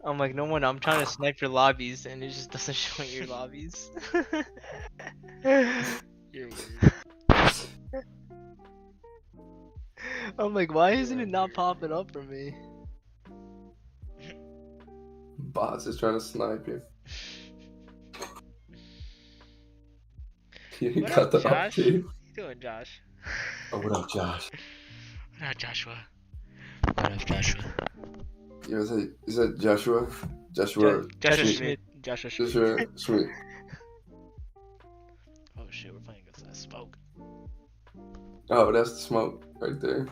I'm like, no one. I'm trying to snipe your lobbies, and it just doesn't show your lobbies. You're weird. I'm like, why isn't it not popping up for me? Boss is trying to snipe you. You What got up, the Josh? update. How you doing, Josh? Oh, what up, Josh? What up, Joshua? What up, Joshua? Yeah, is that Joshua? Joshua. Joshua Schmidt. Schmidt. Joshua Schmidt. Joshua Schmidt. Oh shit, we're playing against that smoke. Oh, that's the smoke right there.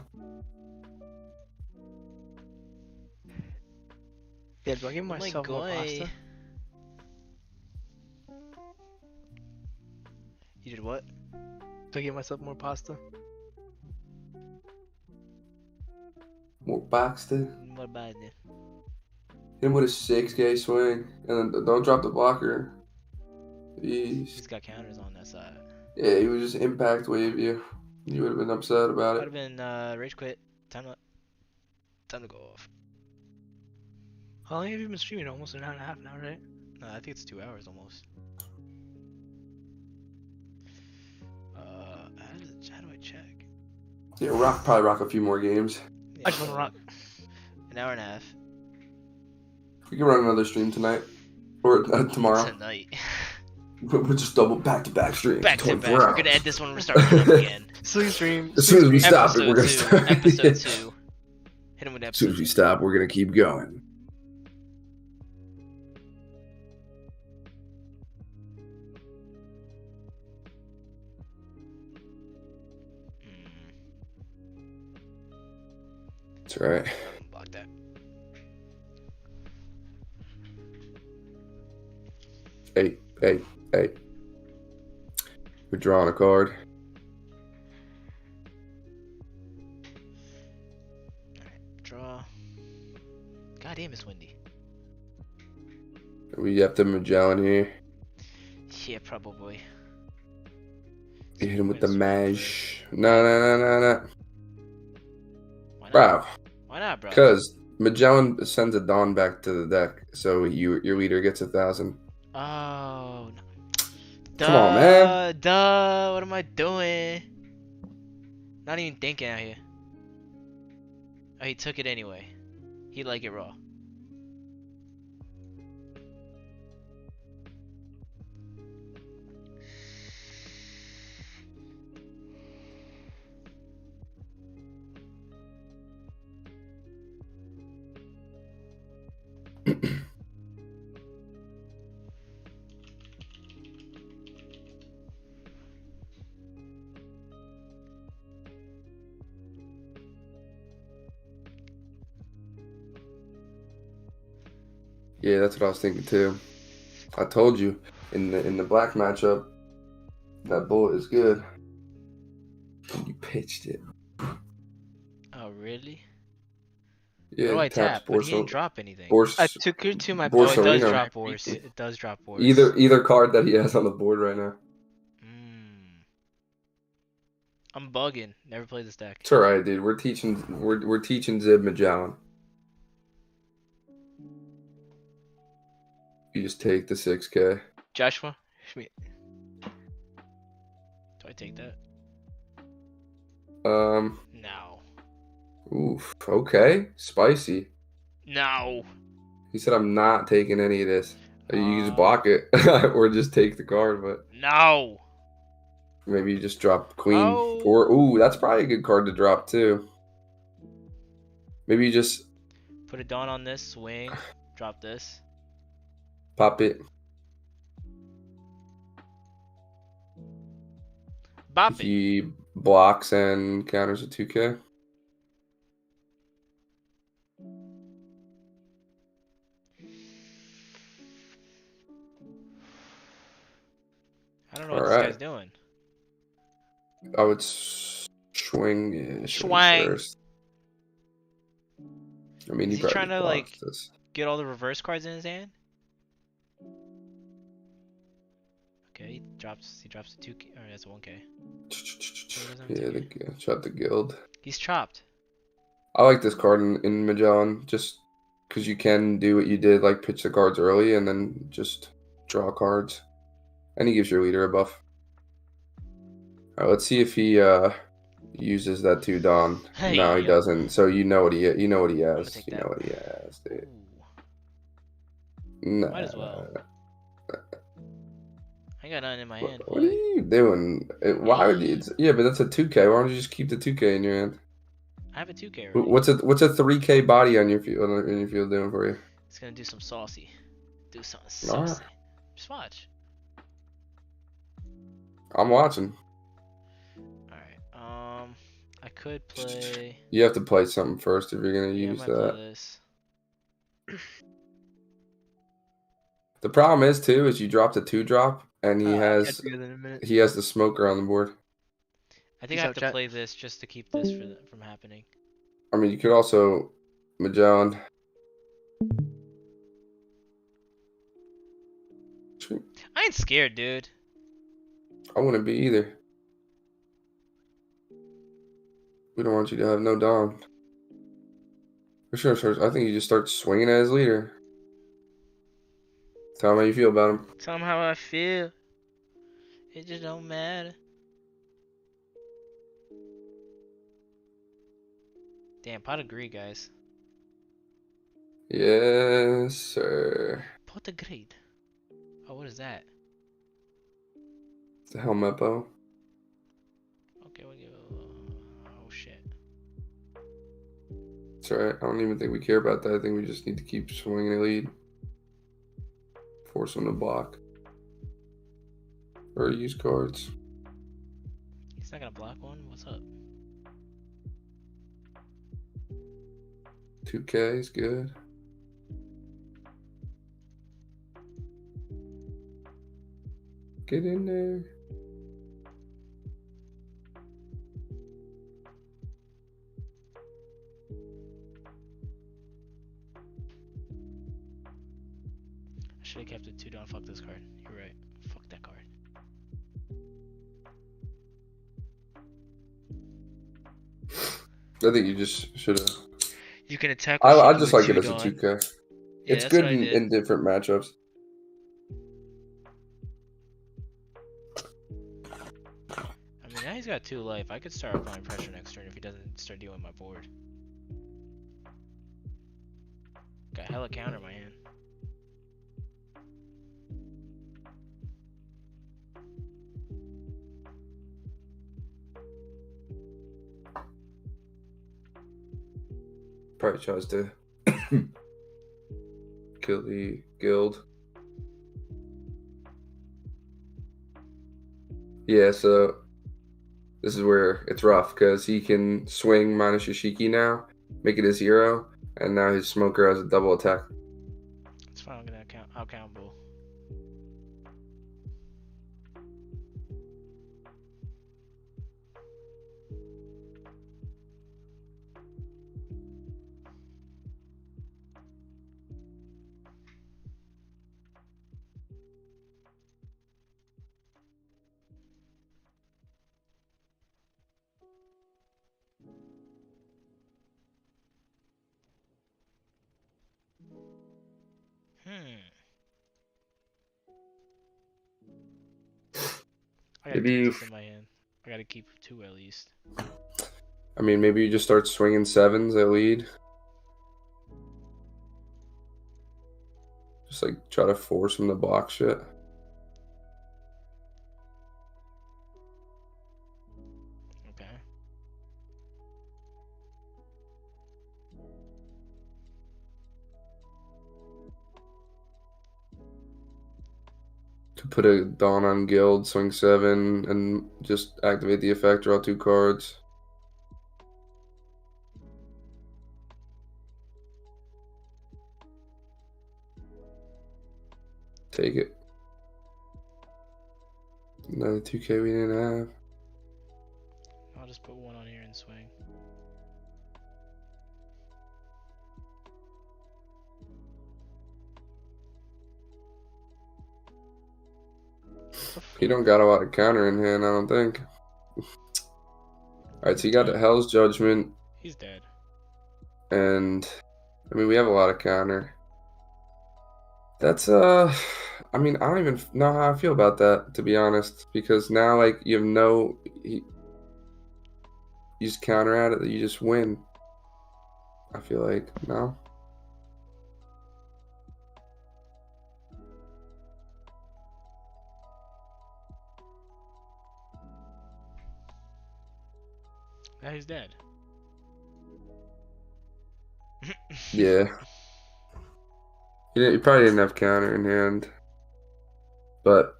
Yeah, do I give Oh my myself more God. pasta? You did what? Do I give myself more pasta? More Boxton. What about it? Hit him with a 6K swing. And then don't drop the blocker. He's Jeez. got counters on that side. Yeah, he would just impact wave you. You would have been upset about Would it. have been rage quit. Time to go off. How long have you been streaming? Almost an hour and a half now, right? No, I think it's 2 hours almost. How do I check? Yeah, probably rock a few more games. I just want to rock. An hour and a half. We can run another stream tonight. Or tomorrow. Tonight. We'll just double back-to-back streams. Back to 24 back. We're hours. gonna end this one. We're starting up again. Sleep stream. As soon as we stop it, we're gonna Episode start. 2. Episode 2. Hit him with As soon episode as we 2. stop, we're gonna keep going. That's right. Block that. Hey. We're drawing a card. Draw. God damn, it's windy. We have the Magellan here. Yeah, probably. You hit him with the Wait, Maj. No. Why not? Bro. Why not, bro? Because Magellan sends a Dawn back to the deck, so your leader gets 1,000. Oh, no. Come on, man. Duh. What am I doing? Not even thinking out here. Oh, he took it anyway. He like it raw. Yeah, that's what I was thinking too. I told you in the black matchup, that bullet is good. And you pitched it. Oh really? What do Yeah, I taps tap? But he didn't drop anything. I took her to my Oh, it does board. Borsalino. drop I reaped Boris. it. It does drop Boris. Either card that he has on the board right now. I'm bugging. Never played this deck. It's alright, dude. We're teaching Zib Magellan. You just take the 6K. Joshua, Schmidt. Do I take that? Um. No. Oof. Okay. Spicy. No. He said, "I'm not taking any of this. You can just block it, or just take the card." But No. maybe you just drop Queen Oh. or ooh, that's probably a good card to drop too. Maybe you just Put a Dawn on this. Swing. Drop this. pop it. Bop it. He blocks and counters a 2K. I don't know All what this right. guy's doing. I would swing Swang. first. I mean, Is he he probably trying just to blocks like this. get all the reverse cards in his hand? Okay, he drops a 2K, or that's a 1K. Yeah, shot the guild. He's chopped. I like this card in Magellan just because you can do what you did, like pitch the cards early and then just draw cards. And he gives your leader a buff. All right, let's see if he uses that 2 Dawn. Hey, No, he yo. doesn't. So you know what he has. I'm gonna take You that. know what he has, dude. Ooh, Nah. might as well. I got nothing in my hand. What are you doing? Why would you? Yeah, but that's a 2K. Why don't you just keep the 2K in your hand? I have a 2K already. What's a 3K body on your field doing for you? It's gonna do some saucy. Do something Alright. saucy. Just watch. I'm watching. Alright. I could play. You have to play something first if you're gonna Yeah, I use might play that. this. The problem is too is you drop the 2-drop and he Catch has you in a minute. the smoker on the board. I think Peace I have out, to chat. play this just to keep this from happening. I mean, you could also Magellan. I ain't scared, dude. I wouldn't be either. We don't want you to have no Dom. For sure, sir. I think you just start swinging at his leader. Tell him how you feel about him. Tell him how I feel. It just don't matter. Damn, pot of greed, guys. Yes, sir. Pot of greed. Oh, what is that? It's the helmet bow. Okay, we'll give it oh shit. It's alright. I don't even think we care about that. I think we just need to keep swinging a lead. Force him to block. Or use cards. He's not gonna block one? What's up? 2K is good. Get in there. I should have kept it 2 down. Fuck this card. You're right. Fuck that card. I think you just should have. You can attack. I just like it as a 2K. Yeah, It's that's good what I did. in different matchups. I mean, now he's got 2 life. I could start applying pressure next turn if he doesn't start dealing with my board. Got hella counter in my hand. Probably tries to kill the guild. Yeah, so this is where it's rough because he can swing minus Yoshiki now, make it a 0, and now his smoker has a double attack. It's fine. I'm gonna count bull. I got Maybe you, deuces in my hand. I gotta keep 2 at least. I mean, maybe you just start swinging 7s at lead. Just like try to force him to block shit. Okay. To put a Dawn on Guild, swing 7, and just activate the effect, draw 2 cards. Take it. Another 2K we didn't have. I'll just put 1 on here and swing. He don't got a lot of counter in hand, I don't think. Alright, so you got the Hell's Judgment, He's dead. and I mean, we have a lot of counter. That's, I mean, I don't even know how I feel about that, to be honest, because now, like, you have you just counter at it, that you just win. I feel like, no? Now he's dead. Yeah. You probably didn't have counter in hand, but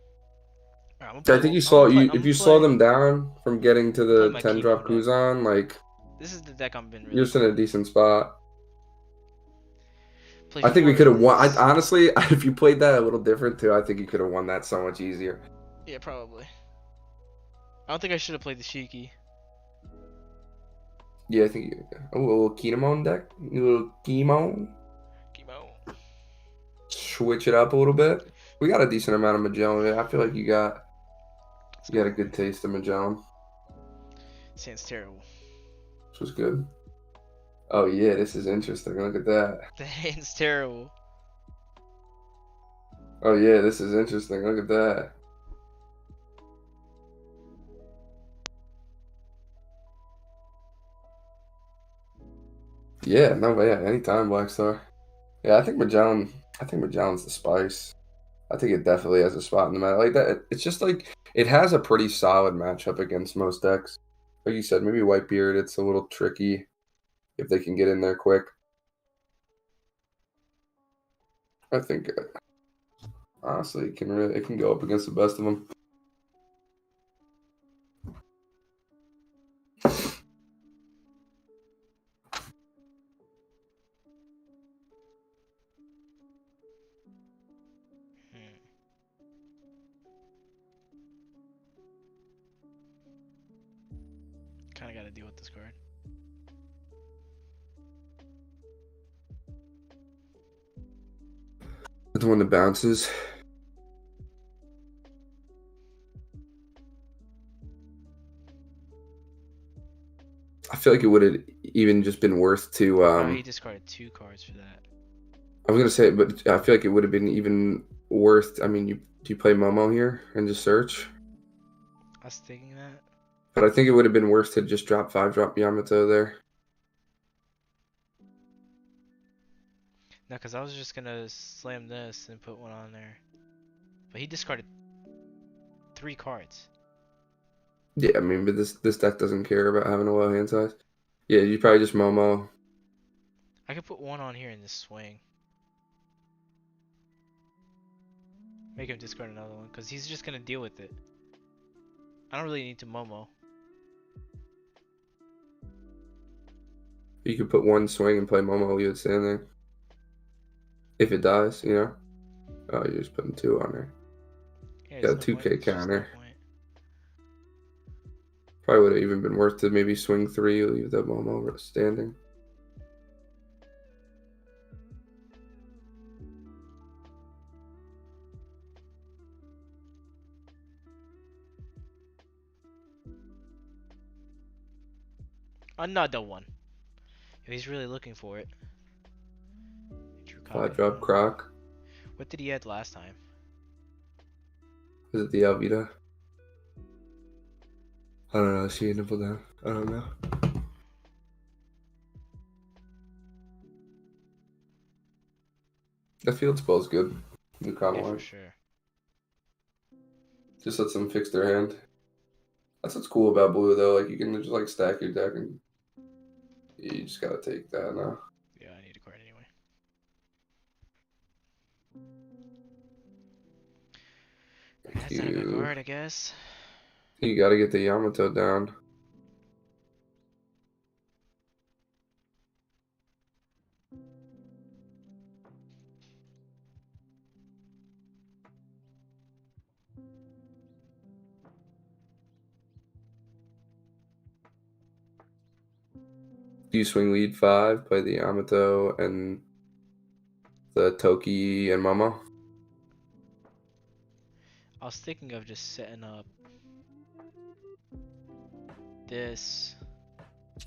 Alright, I think you saw if you slow play them down from getting to play the my 10 chemo drop deck. Kuzan, like This is the deck I've been you're really just in a decent spot. play I think we 4 could have won. inns. Honestly, if you played that a little different too, I think you could have won that so much easier. Yeah, probably. I don't think I should have played the Shiki. Yeah, I think a little Kinemon deck, a little Chemo, Chemo. switch it up a little bit. We got a decent amount of Magellan. I feel like you got a good taste of Magellan, Sounds terrible. which was good. Oh yeah, this is interesting. Look at that. The hand's terrible. Oh yeah, this is interesting. Look at that. Yeah, no, but yeah, anytime Black Star. Yeah, I think Magellan. I think Magellan's the spice. I think it definitely has a spot in the meta like that. It's just like it has a pretty solid matchup against most decks. Like you said, maybe Whitebeard. It's a little tricky if they can get in there quick. I think honestly, it can go up against the best of them. Kind of got to deal with this card. The one that bounces. I feel like it would have even just been worth to. Oh, he discarded 2 cards for that. I was gonna say, but I feel like it would have been even worth. I mean, do you play Momo here and just search? I was thinking that. But I think it would have been worth to just drop Yamato there. No, because I was just gonna slam this and put one on there. But he discarded 3 cards. Yeah, I mean, but this deck doesn't care about having a low hand size. Yeah, you probably just Momo. I could put one on here in this swing. Make him discard another one, because he's just gonna deal with it. I don't really need to Momo. You could put one swing and play Momo, you would stand there. If it dies, you know? Oh, you're just putting 2 on there. Yeah, Got there's a no 2K point. There's just no counter. point. Probably would have even been worth to maybe swing 3, leave that Momo standing. Another one. Yo, he's really looking for it. Drew 5-drop Copperfield. Croc. What did he add last time? Is it the Alvita? I don't know. See a nipple down. I don't know. That field spell's good. New Yeah, common for line. sure. Just lets them fix their hand. That's what's cool about blue, though. Like, you can just, like, stack your deck and you just gotta take that now. Yeah, I need a card anyway. That's not a good card, I guess. You gotta get the Yamato down. Do you swing lead 5, play the Yamato and the Toki and Momo? I was thinking of just setting up this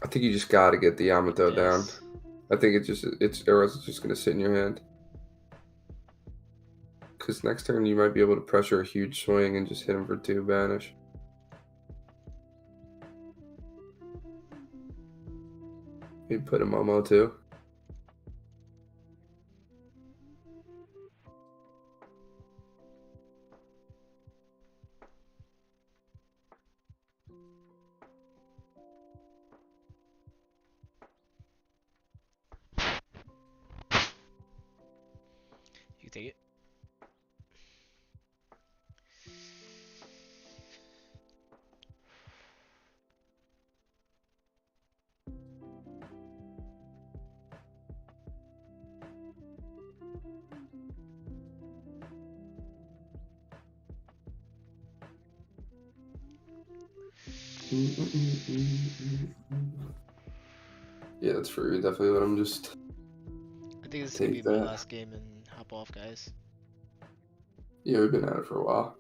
I think you just gotta get the with Yamato down. this. I think or else it's just gonna sit in your hand. Because next turn you might be able to pressure a huge swing and just hit him for 2 banish. Maybe put a Momo too. You can take it. Yeah, that's free. Definitely let him just I think this is gonna be take my that. last game and hop off, guys. Yeah, we've been at it for a while.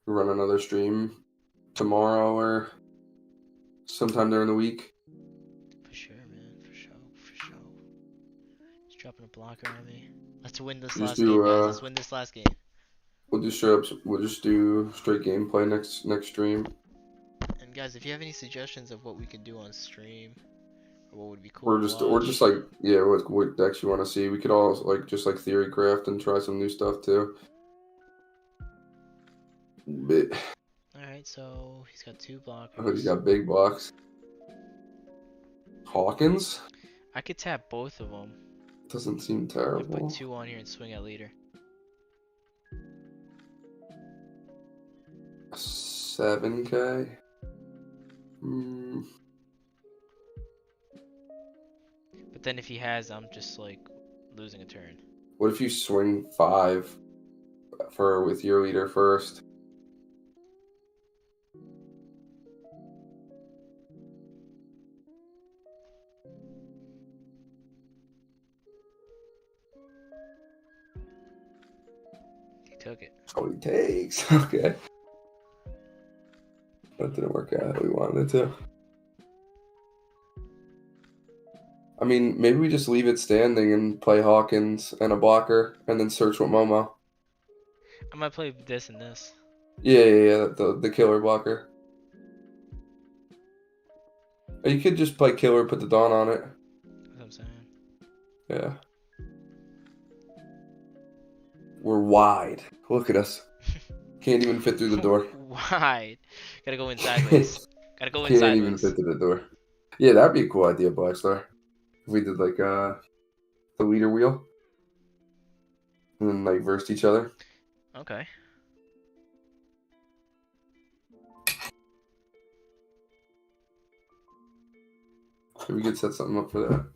We'll run another stream tomorrow or sometime during the week. For sure, man. For sure. For sure. He's dropping a blocker on me. Let's win this Just last game, do guys. Let's win this last game. we'll do straight up. We'll just do straight gameplay next stream. And guys, if you have any suggestions of what we could do on stream, or what would be cool to Or watch, just like yeah, what decks you want to see. We could all like just like theory craft and try some new stuff too. But Alright, so he's got 2 blockers. I heard he's got big blocks. Hawkins I could tap both of them doesn't seem and terrible. put 2 on here and swing at leader. 7K. But then if he has, I'm just like losing a turn. What if you swing 5 with your leader first? He took it. That's all he takes. Okay. That didn't work out how we wanted it to. I mean, maybe we just leave it standing and play Hawkins and a blocker and then search with Momo. I might play this and this. Yeah. The killer blocker. Or you could just play killer, put the Dawn on it. That's what I'm saying. Yeah. We're wide. Look at us. Can't even fit through the door. Wide. Gotta go in sideways. Gotta go in Can't even sideways. fit through the door. Yeah, that'd be a cool idea, Black Star. If we did like the leader wheel and then like versed each other. Okay. Maybe we could set something up for that.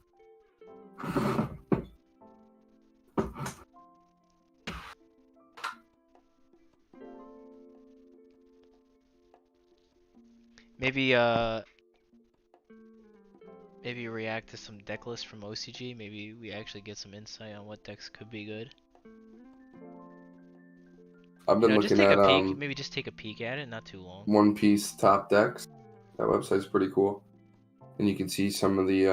Maybe react to some deck lists from OCG. Maybe we actually get some insight on what decks could be good. I've been Just looking take at a peek. Maybe just take a peek at it. Not too long. One Piece top decks. That website's pretty cool. And you can see some of the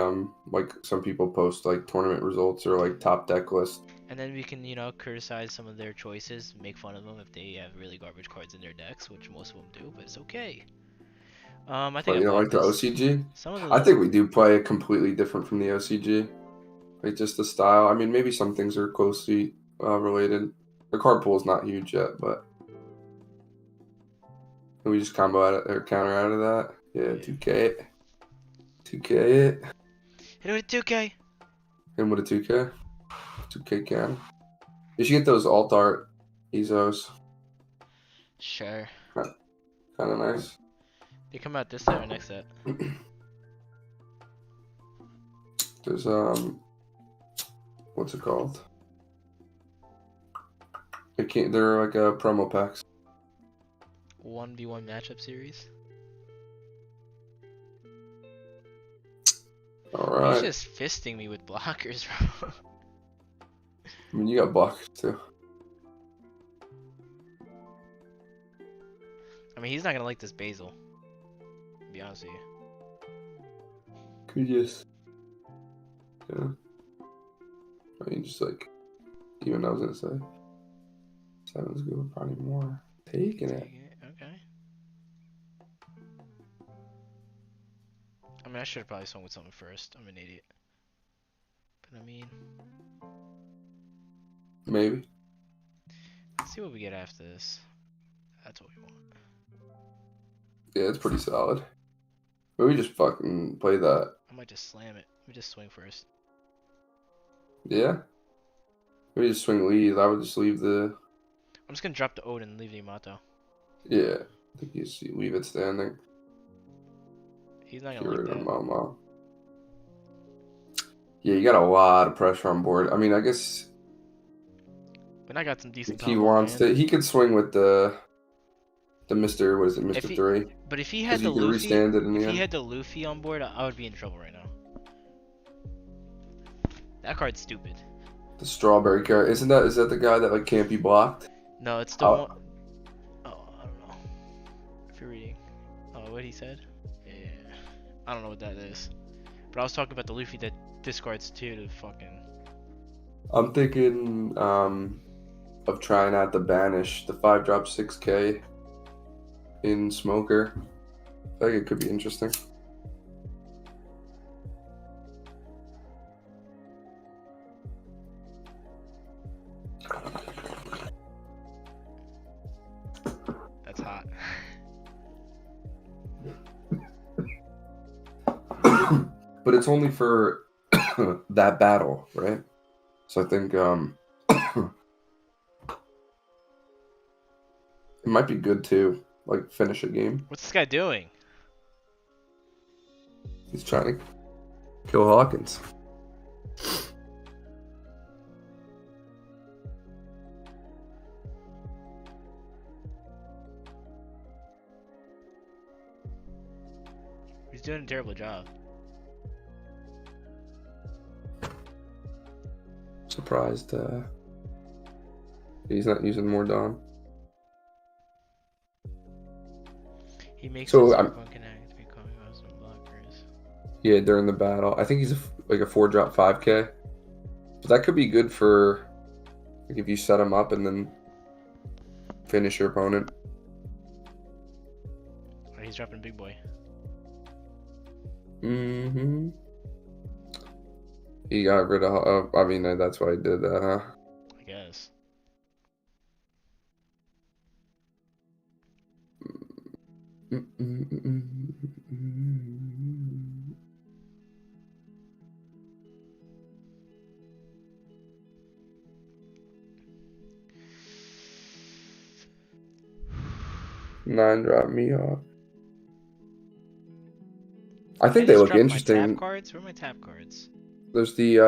like some people post like tournament results or like top deck list. And then we can, criticize some of their choices, make fun of them if they have really garbage cards in their decks, which most of them do, but it's okay. I But think I you don't bought like the this. OCG? Some of I the think we do play it completely different from the OCG. Like just the style. I mean, maybe some things are closely related. The card pool is not huge yet, but can we just combo out or counter out of that? Yeah, 2K it. 2K it. hit it with 2K. Hit him with a 2K. 2K can. You should get those alt art Ezos. Sure. Kind of nice. They come out this set or next set? There's what's it called? They're like a promo packs. 1v1 matchup series. All right. He's just fisting me with blockers, bro. I mean, you got blocks too. I mean, he's not gonna like this basil. To be honest with you. Could just, yeah. I mean, just like, even I was gonna say, 7's good, probably more. Taking it. Okay. I mean, I should have probably swung with something first. I'm an idiot. But I mean, Maybe. let's see what we get after this. That's what we want. Yeah, it's pretty solid. Maybe just fucking play that. I might just slam it. Let me just swing first. Yeah. Maybe just swing lead. I would just leave the. I'm just gonna drop the Odin and leave the Yamato. Yeah. I think you just leave it standing. He's not Get gonna like rid of that. Momo. Yeah, you got a lot of pressure on board. I mean, I guess But I got some decent if he combo, wants man. to, he could swing with the Mr. What is it, Mr. If he- 3? But if he Because had the you could Luffy, restand it in the if he end. had the Luffy on board, I would be in trouble right now. That card's stupid. The strawberry card. Is that the guy that like can't be blocked? No, it's the Oh. one oh I don't know. If you're reading. Oh, what he said? Yeah. I don't know what that is. But I was talking about the Luffy that discards 2 to fucking. I'm thinking of trying out the banish, the 5-drop 6K in Smoker. I think it could be interesting. That's hot. But it's only for that battle, right? So I think it might be good to like finish a game. What's this guy doing? He's trying to kill Hawkins. He's doing a terrible job. Surprised he's not using more Dawn. He makes So, his I'm- fucking act becoming some blockers. Yeah, during the battle. I think he's like a 4-drop 5K. But that could be good for like if you set him up and then finish your opponent. Oh, he's dropping big boy. Mm-hmm. He got rid of. I mean, that's why he did that, huh? I guess. Nine drop me off. I I think they just look dropped my tap interesting. cards. Where are my tap cards? There's the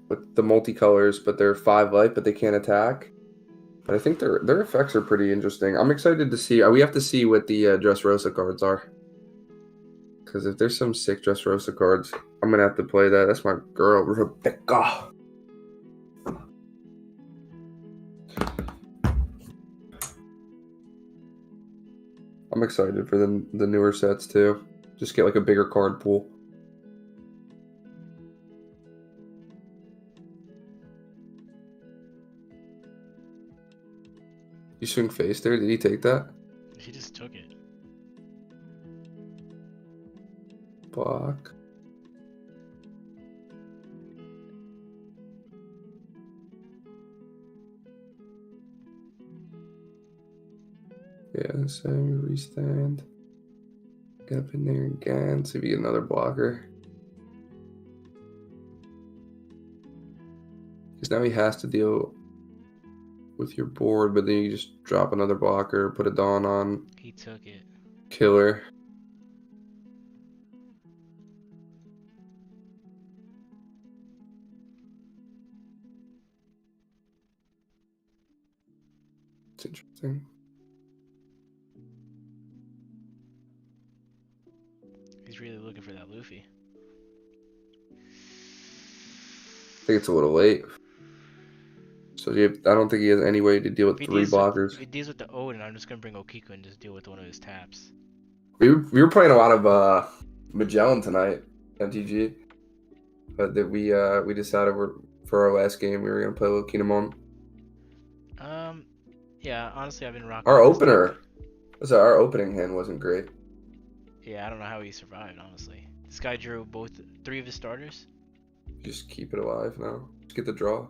with the multicolors, but they're 5 light, but they can't attack. But I think their effects are pretty interesting. I'm excited to see. We have to see what the Dressrosa cards are. Because if there's some sick Dressrosa cards, I'm gonna have to play that. That's my girl, Rebecca. I'm excited for the newer sets too. Just get like a bigger card pool. You swing face there. Did he take that? He just took it. Block. Yeah, same restand. Get up in there again. See if you get another blocker. Because now he has to deal with your board, but then you just drop another blocker, put a Dawn on. He took it. Killer. It's interesting. He's really looking for that Luffy. I think it's a little late. So I don't think he has any way to deal with 3 blockers. If he deals with the Odin, I'm just gonna bring Okiku and just deal with one of his taps. We were playing a lot of Magellan tonight, MTG. But that we decided for our last game we were gonna play a little Kinemon. Yeah, honestly, I've been rocking. Our this opener, deck. so our opening hand wasn't great. Yeah, I don't know how he survived. Honestly, this guy drew 3 of his starters. Just keep it alive now. Just get the draw.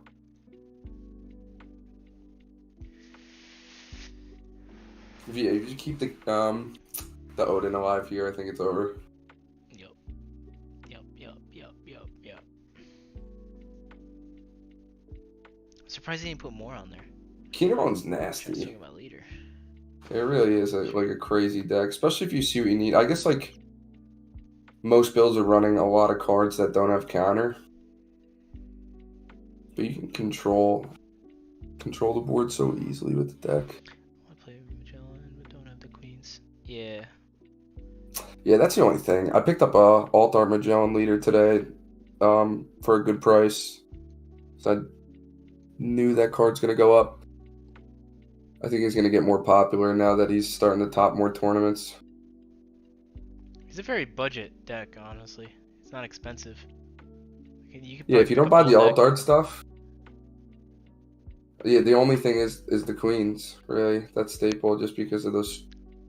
If you keep the Odin alive here, I think it's over. Yep. I'm surprised he didn't put more on there. Kinemon's Trying to nasty. swing my leader. It really is like a crazy deck, especially if you see what you need. I guess like most builds are running a lot of cards that don't have counter, but you can control the board so easily with the deck. I play Magellan, but don't have the queens. Yeah. Yeah, that's the only thing. I picked up a Altar Magellan leader today, for a good price. So I knew that card's gonna go up. I think he's gonna get more popular now that he's starting to top more tournaments. He's a very budget deck, honestly. It's not expensive. You could Yeah, if you don't buy the alt art stuff, yeah, the only thing is the queens, really. That's staple just because of those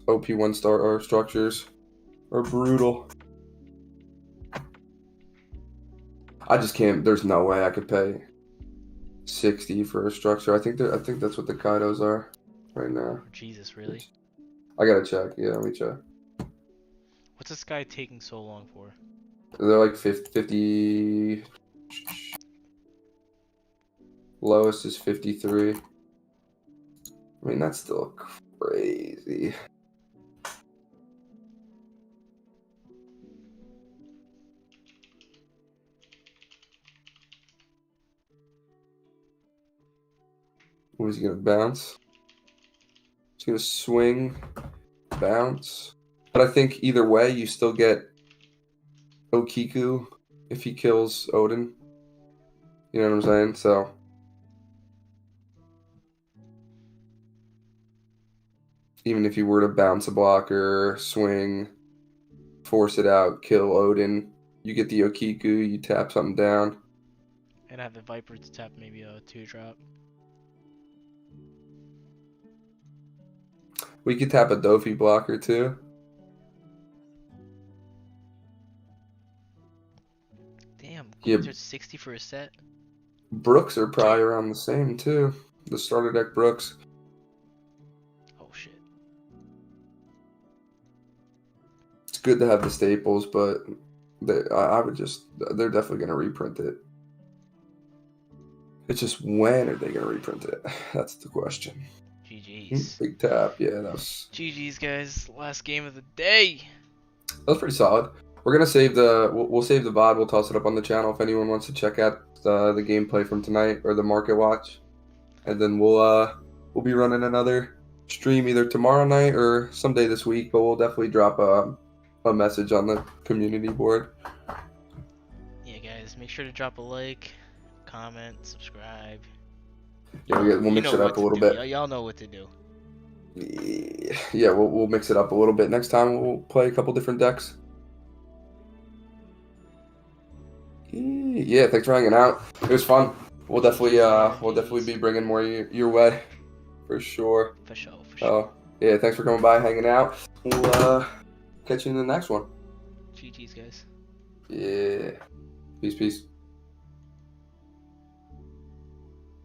OP 1-star or structures are brutal. I just can't. There's no way I could pay 60 for a structure. I think that's what the Kaidos are right now. Oh, Jesus, really? I gotta check. Yeah, let me check. What's this guy taking so long for? They're like 50. Lowest is 53. I mean, that's still crazy. What is he gonna bounce? He's gonna swing, bounce. But I think either way, you still get Okiku if he kills Odin. You know what I'm saying? So even if you were to bounce a blocker, swing, force it out, kill Odin, you get the Okiku, you tap something down. And I have the Viper to tap maybe a 2-drop. We could tap a Dofi blocker too. Damn, Yeah. Queens are 60 for a set. Brooks are probably around the same too. The starter deck Brooks. good to have the staples, but I would just they're definitely gonna reprint it. It's just when are they gonna reprint it? That's the question. GG's. Big tap, yeah, that was GG's, guys. Last game of the day. pretty solid. We're gonna save we'll save the VOD. We'll toss it up on the channel if anyone wants to check out the gameplay from tonight or the market watch, and then we'll be running another stream either tomorrow night or someday this week. But we'll definitely drop a message on the community board. Yeah, guys. Make sure to drop a like, comment, subscribe. Yeah, we'll mix it up a little bit. Y'all know what to do. Yeah, we'll mix it up a little bit. Next time we'll play a couple different decks. Yeah, thanks for hanging out. It was fun. We'll definitely be bringing more your way, for sure. For sure. For yeah, thanks for coming by, hanging out. We'll catch you in the next one. GG's, guys. Yeah, peace.